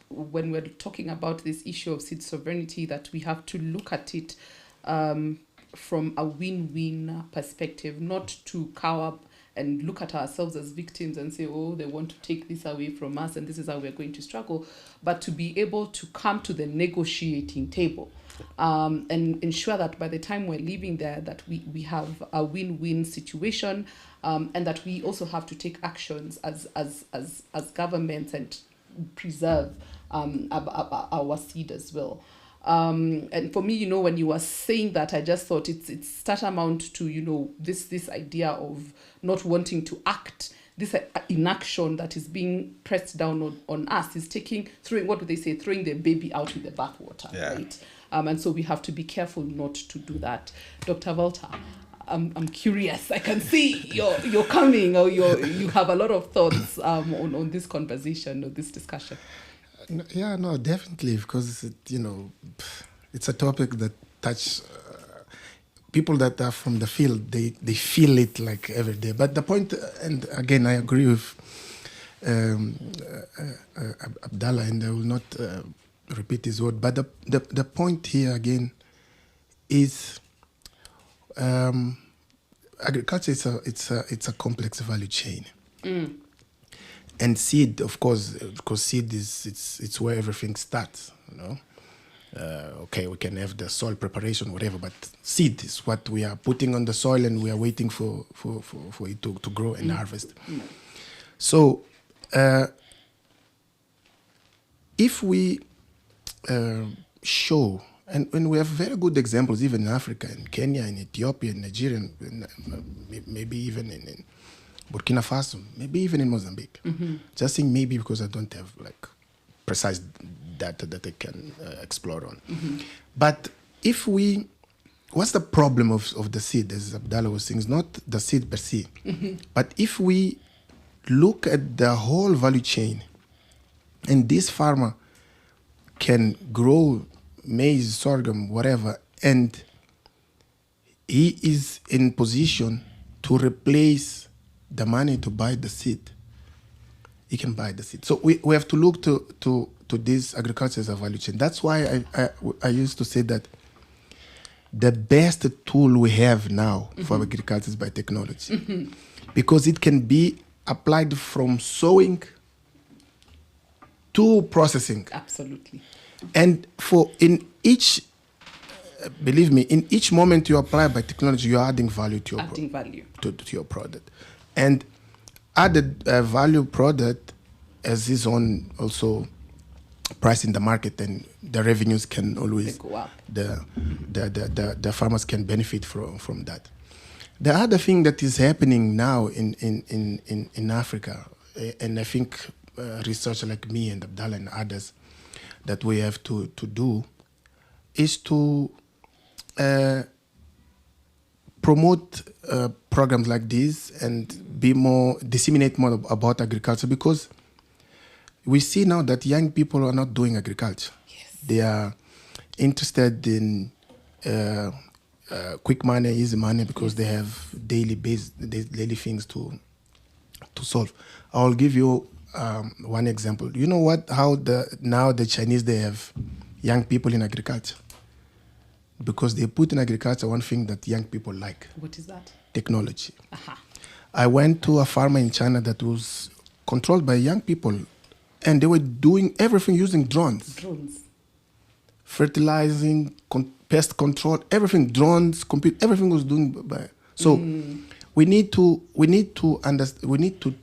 when we're talking about this issue of seed sovereignty, that we have to look at it from a win-win perspective, not to cower and look at ourselves as victims and say, oh, they want to take this away from us and this is how we're going to struggle, but to be able to come to the negotiating table and ensure that by the time we're leaving there, that we have a win-win situation, and that we also have to take actions as governments and preserve our seed as well. And for me, when you were saying that, I just thought it's tantamount to, this idea of not wanting to act, this inaction that is being pressed down on us is throwing the baby out with the bathwater, right? And so we have to be careful not to do that. Dr. Walter, I'm curious. I can see you're coming, or you have a lot of thoughts on this conversation or this discussion. Yeah, no, definitely, because it's a topic that touches people that are from the field. They feel it like every day. But the point, and again, I agree with Abdallah, and I will not repeat his word. But the point here again is agriculture. It's a complex value chain. And seed, of course, because seed it's where everything starts. Okay, we can have the soil preparation, whatever, but seed is what we are putting on the soil, and we are waiting for it to grow and harvest. So, if we show, and we have very good examples even in Africa, in Kenya, in Ethiopia, in Nigeria, maybe even in Burkina Faso, maybe even in Mozambique. Just saying maybe because I don't have like precise data that I can explore on. But if we, what's the problem of the seed, as Abdallah was saying, it's not the seed per se. But if we look at the whole value chain, and this farmer can grow maize, sorghum, whatever, and he is in position to replace the money to buy the seed, he can buy the seed. So we have to look to this agriculture as a value chain. That's why I used to say that the best tool we have now for agriculture is biotechnology, because it can be applied from sowing to processing. Absolutely. And in each, believe me, in each moment you apply biotechnology, you're adding value to your to your product. And added value product has its own also price in the market, and the revenues can always go up. The farmers can benefit from that. The other thing that is happening now in Africa, and I think researchers like me and Abdallah and others that we have to do, is to promote programs like this and disseminate more about agriculture, because we see now that young people are not doing agriculture. Yes. They are interested in quick money, easy money, because they have daily things to solve. I'll give you one example. You know what? How now the Chinese, they have young people in agriculture, because they put in agriculture one thing that young people like. What is that? Technology. I went to a farmer in China that was controlled by young people, and they were doing everything using drones. Fertilizing, pest control, everything, drones, everything was doing by. So we need to understand. We need to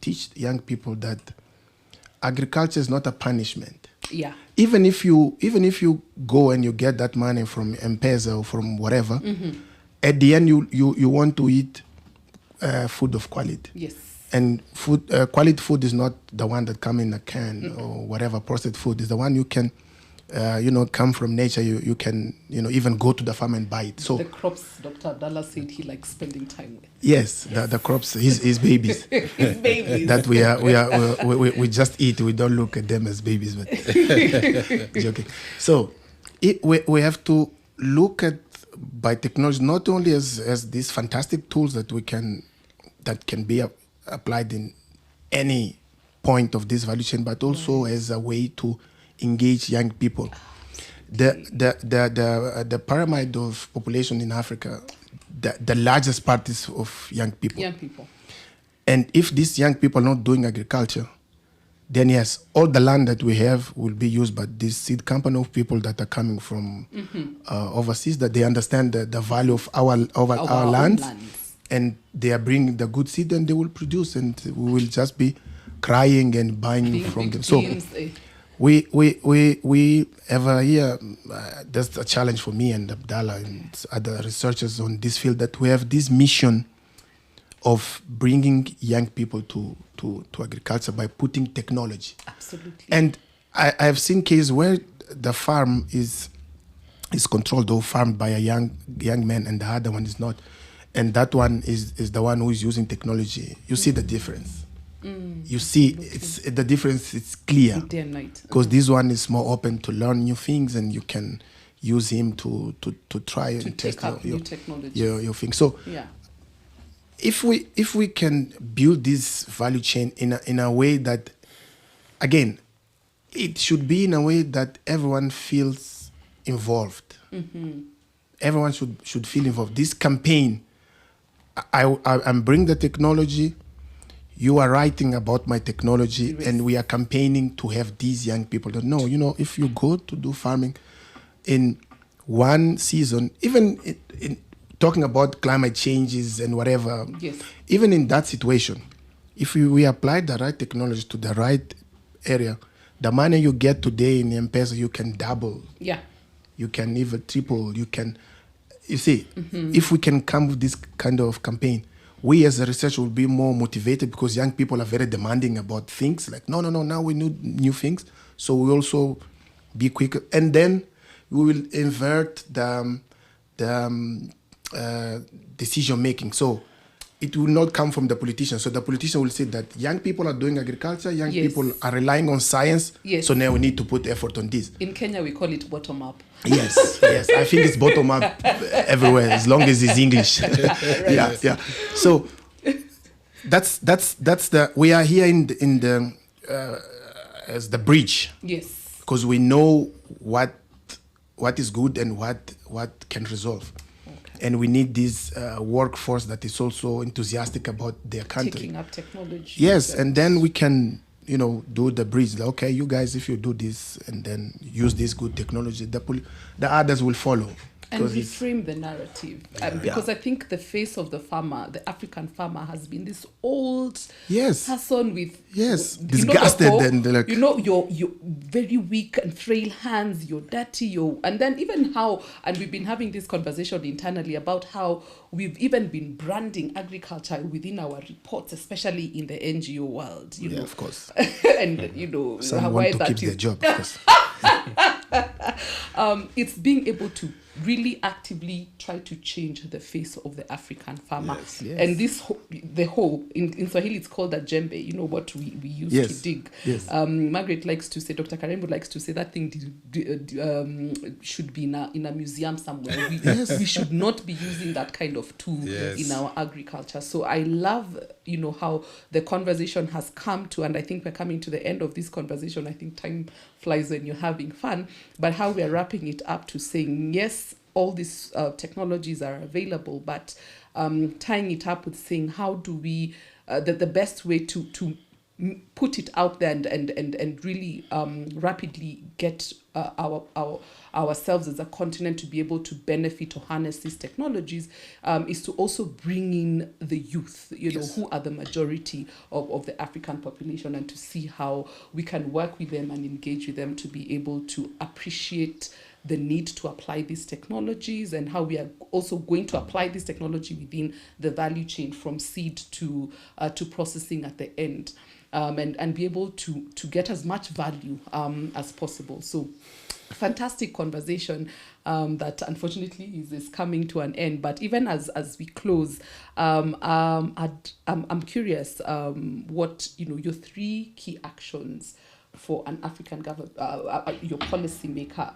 teach young people that agriculture is not a punishment. Yeah. Even if you go and you get that money from M-Pesa or from whatever, at the end you want to eat food of quality. Yes. And quality food is not the one that come in a can or whatever. Processed food is the one you can, come from nature. You can, even go to the farm and buy it. So the crops, Dr. Abdallah said he likes spending time with. Yes, the crops, his babies. His babies. That we just eat. We don't look at them as babies, but joking. So we have to look at biotechnology not only as these fantastic tools that can be applied in any point of this value chain, but also as a way to engage young people. The pyramid of population in Africa, the largest part is of young people. Young people. And if these young people are not doing agriculture, then yes, all the land that we have will be used by this seed company of people that are coming from overseas, that they understand the value of our lands. And they are bringing the good seed, and they will produce, and we will just be crying and buying from them. So we have a year. That's a challenge for me and Abdallah and other researchers on this field, that we have this mission of bringing young people to agriculture by putting technology. Absolutely. And I have seen cases where the farm is controlled or farmed by a young man, and the other one is not. And that one is the one who is using technology. You see the difference. You see the difference. It's clear. Day and night. Because this one is more open to learn new things, and you can use him to try and test new technology. Your thing. So yeah. If we can build this value chain in a way that, again, it should be in a way that everyone feels involved. Everyone should feel involved. This campaign, I'm bringing the technology, you are writing about my technology, and we are campaigning to have these young people that know, if you go to do farming in one season, even in talking about climate changes and whatever, yes, even in that situation, if we apply the right technology to the right area, the money you get today in M-Pesa, you can double. Yeah. You can even triple. You see, if we can come with this kind of campaign, we as a researcher will be more motivated because young people are very demanding about things. Like, no, now we need new things. So we also be quicker. And then we will invert the decision making. So it will not come from the politician. So the politician will say that young people are doing agriculture, young Yes. people are relying on science. Yes. So now we need to put effort on this. In Kenya, we call it bottom up. Yes. I think it's bottom up everywhere as long as it's English. Yeah. So that's the we are here in the as the bridge. Yes. Because we know what is good and what can resolve. Okay. And we need this workforce that is also enthusiastic about their country. Taking up technology. Yes, and then we can, do the bridge. Like, okay, you guys, if you do this and then use this good technology, the others will follow. And Because it's- reframe the narrative. Because I think the face of the farmer, the African farmer, has been this old Yes. person with Yes, you know, disgusted the whole- and like- your very weak and frail hands, you're dirty, and then even how, and we've been having this conversation internally about how we've even been branding agriculture within our reports, especially in the NGO world. You know, of course. and Some why want to that keep is. their job. Of course. It's being able to really actively try to change the face of the African farmer. Yes. And the whole, in Swahili it's called a jembe, what we use Yes. to dig. Yes. Margaret likes to say, Dr. Karembo likes to say that thing should be in a museum somewhere. We should not be using that kind of tool Yes. in our agriculture. So I love, how the conversation has come to, and I think we're coming to the end of this conversation. I think time flies when you're having fun, but how we're wrapping it up to saying, yes, all these technologies are available, but tying it up with saying, how do we, the best way to put it out there and really rapidly get ourselves as a continent to be able to benefit or harness these technologies is to also bring in the youth, who are the majority of the African population, and to see how we can work with them and engage with them to be able to appreciate the need to apply these technologies and how we are also going to apply this technology within the value chain from seed to processing at the end. And be able to get as much value as possible. So fantastic conversation that unfortunately is coming to an end. But even as we close, I'm curious what your 3 key actions for an African government, your policy maker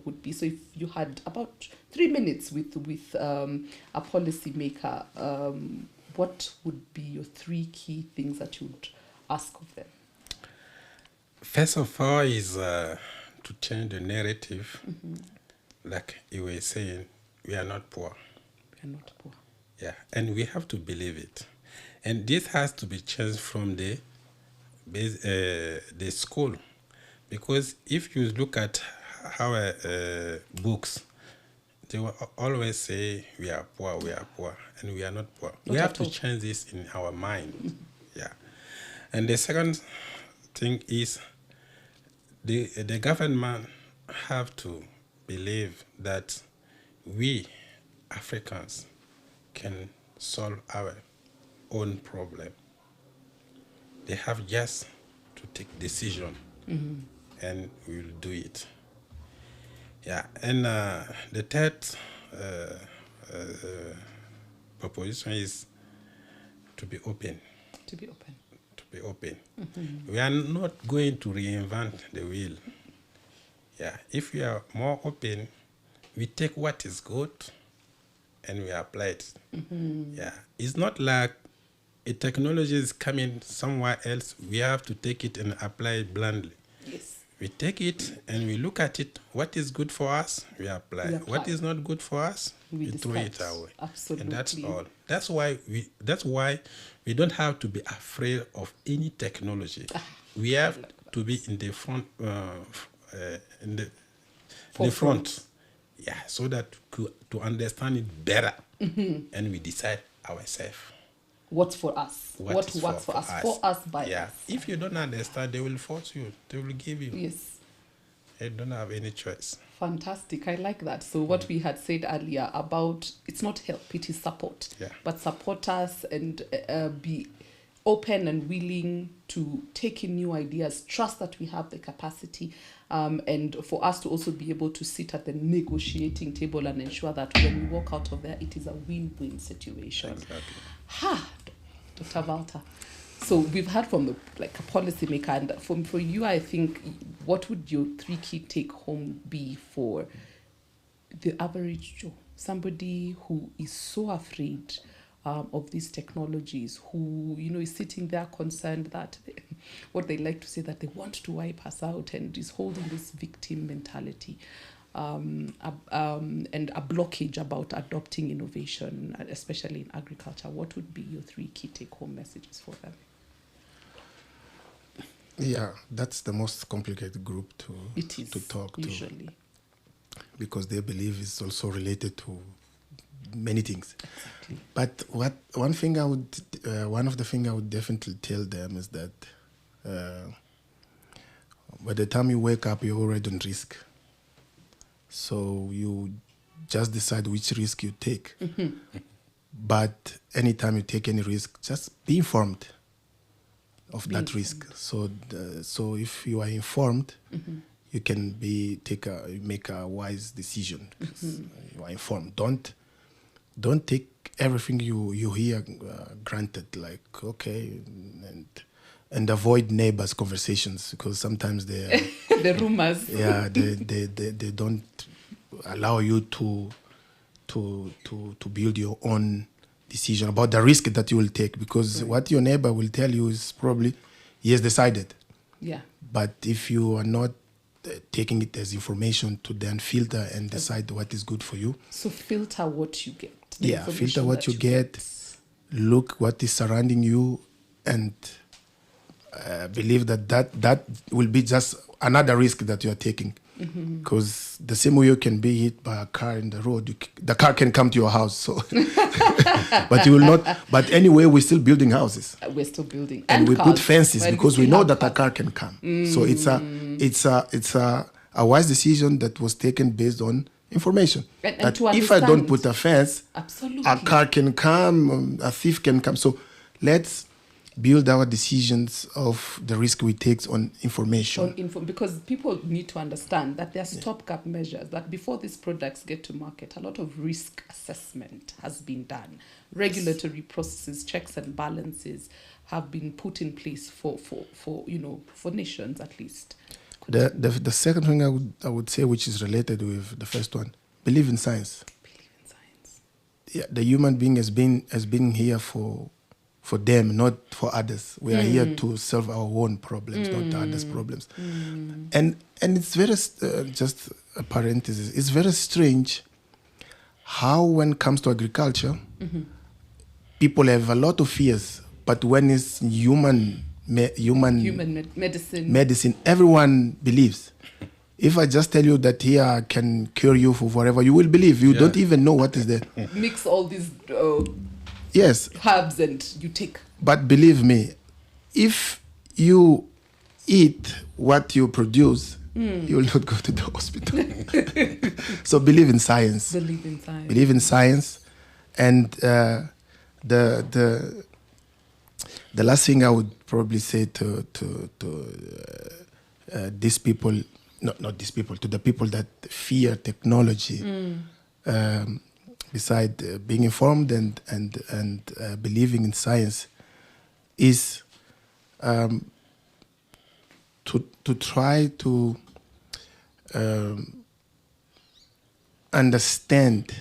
would be. So if you had about 3 minutes with a policy maker, what would be your 3 key things that you would ask of them? First of all is to change the narrative. Like you were saying, we are not poor. We are not poor. Yeah, and we have to believe it. And this has to be changed from the school. Because if you look at our books, they will always say we are poor, and we are not poor. Not we have at to all. change this in our mind. Yeah. And the second thing is the government have to believe that we Africans can solve our own problem. They have just to take decision, and we will do it. Yeah, and the third proposition is to be open. To be open. To be open. We are not going to reinvent the wheel. Yeah, if we are more open, we take what is good and we apply it. Yeah, it's not like a technology is coming somewhere else. We have to take it and apply it blindly. Yes. We take it and we look at it. What is good for us, we apply. We apply. What is not good for us, we throw it discard. away. Absolutely. And that's all. That's why we don't have to be afraid of any technology. We have to be in the front, in the front. Yeah, so that to understand it better, and we decide ourselves. what's for us, what is works for us, by us. If you don't understand, they will force you. They will give you. Yes. You don't have any choice. Fantastic. I like that. So what we had said earlier about it's not help, it is support. Yeah. But support us and be open and willing to take in new ideas, trust that we have the capacity, and for us to also be able to sit at the negotiating table and ensure that when we walk out of there, it is a win-win situation. Exactly. Dr. Walter. So we've heard from the a policymaker, and for you, I think, what would your 3 key take home be for the average Joe, somebody who is so afraid of these technologies, who is sitting there concerned that what they like to say that they want to wipe us out and is holding this victim mentality, and a blockage about adopting innovation, especially in agriculture? What would be your 3 key take-home messages for them? Yeah, that's the most complicated group to talk to, usually, because their belief is also related to many things. Exactly. But one of the things I would definitely tell them is that by the time you wake up, you're already on risk. So you just decide which risk you take. Mm-hmm. But anytime you take any risk, just be informed of that risk. So if you are informed, mm-hmm. you can make a wise decision. Mm-hmm. You are informed. Don't take everything you hear granted. Like, okay, and avoid neighbors' conversations, because sometimes they the rumors. Yeah, they don't allow you to build your own decision about the risk that you will take, because what your neighbor will tell you is probably he has decided. Yeah. But if you are not taking it as information to then filter and decide what is good for you. So filter what you get. Filter what you get. Look what is surrounding you, and believe that will be just another risk that you are taking. Because the same way you can be hit by a car in the road, the car can come to your house. So, but you will not. But anyway, we're still building houses. We're still building, and we cars, put fences because we know that cars. a car can come. So it's a wise decision that was taken based on information. And that to if I don't understand. put a fence, Absolutely. a car can come, a thief can come. So let's build our decisions of the risk we take on information. Because people need to understand that there are stopgap measures, that before these products get to market, a lot of risk assessment has been done. Regulatory processes, checks and balances have been put in place for nations at least. The second thing I would say, which is related with the first one, believe in science. Believe in science. Yeah, the human being has been here for them, not for others. We are here to solve our own problems, not others' problems. And it's very, just a parenthesis, it's very strange how when it comes to agriculture, people have a lot of fears, but when it's human medicine, everyone believes. If I just tell you that here I can cure you for whatever, you will believe. You don't even know what is there. Mix all these yes, herbs and you take. But believe me, if you eat what you produce, you will not go to the hospital. So believe in science. Believe in science. Believe in science. And the last thing I would probably say to these people, not these people, to the people that fear technology, beside being informed and believing in science, is to try to understand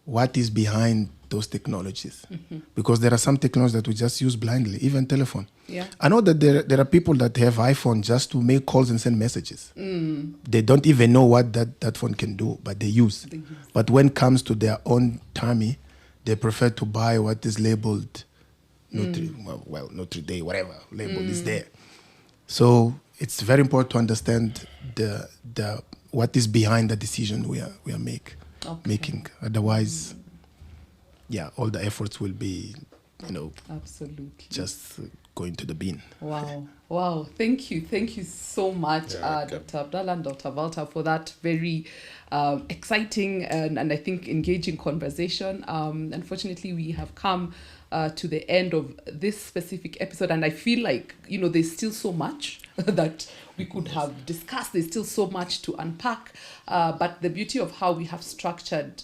what is behind those technologies. Because there are some technologies that we just use blindly, even telephone. Yeah. I know that there are people that have iPhone just to make calls and send messages. They don't even know what that phone can do, but they use. But when it comes to their own tummy, they prefer to buy what is labeled Notre Dame, whatever label is there. So it's very important to understand the what is behind the decision we are making. Otherwise, all the efforts will be Absolutely. just going to the bin. Wow. Thank you so much, Yeah, Dr. Abdallah and Dr. Walter, for that very exciting and I think engaging conversation. Unfortunately, we have come to the end of this specific episode, and I feel like there's still so much that we could have discussed. There's still so much to unpack, but the beauty of how we have structured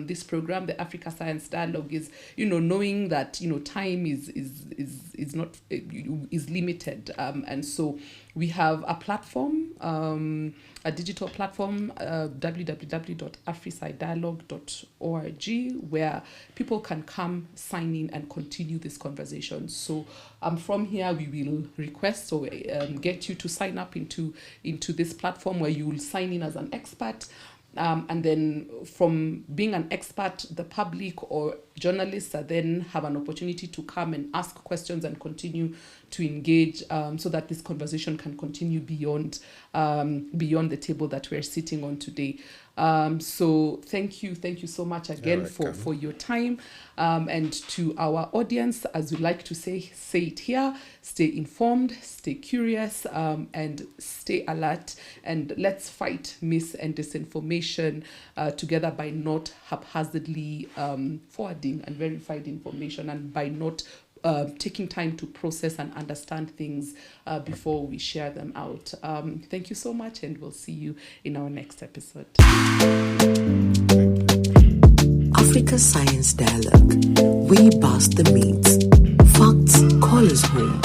this program, the Africa Science Dialogue, is knowing that time is not is limited, and so we have a platform, a digital platform, www.africidialogue.org, where people can come, sign in, and continue this conversation. So from here, we will request or get you to sign up into this platform, where you will sign in as an expert. And then from being an expert, the public or journalists then have an opportunity to come and ask questions and continue to engage, so that this conversation can continue beyond the table that we're sitting on today. So thank you so much again for your time, and to our audience, as we like to say it here: stay informed, stay curious, and stay alert, and let's fight mis and disinformation together by not haphazardly forwarding and verified information, and by not taking time to process and understand things before we share them out. Thank you so much, and we'll see you in our next episode. Africa Science Dialogue. We bust the myths. Facts call us home.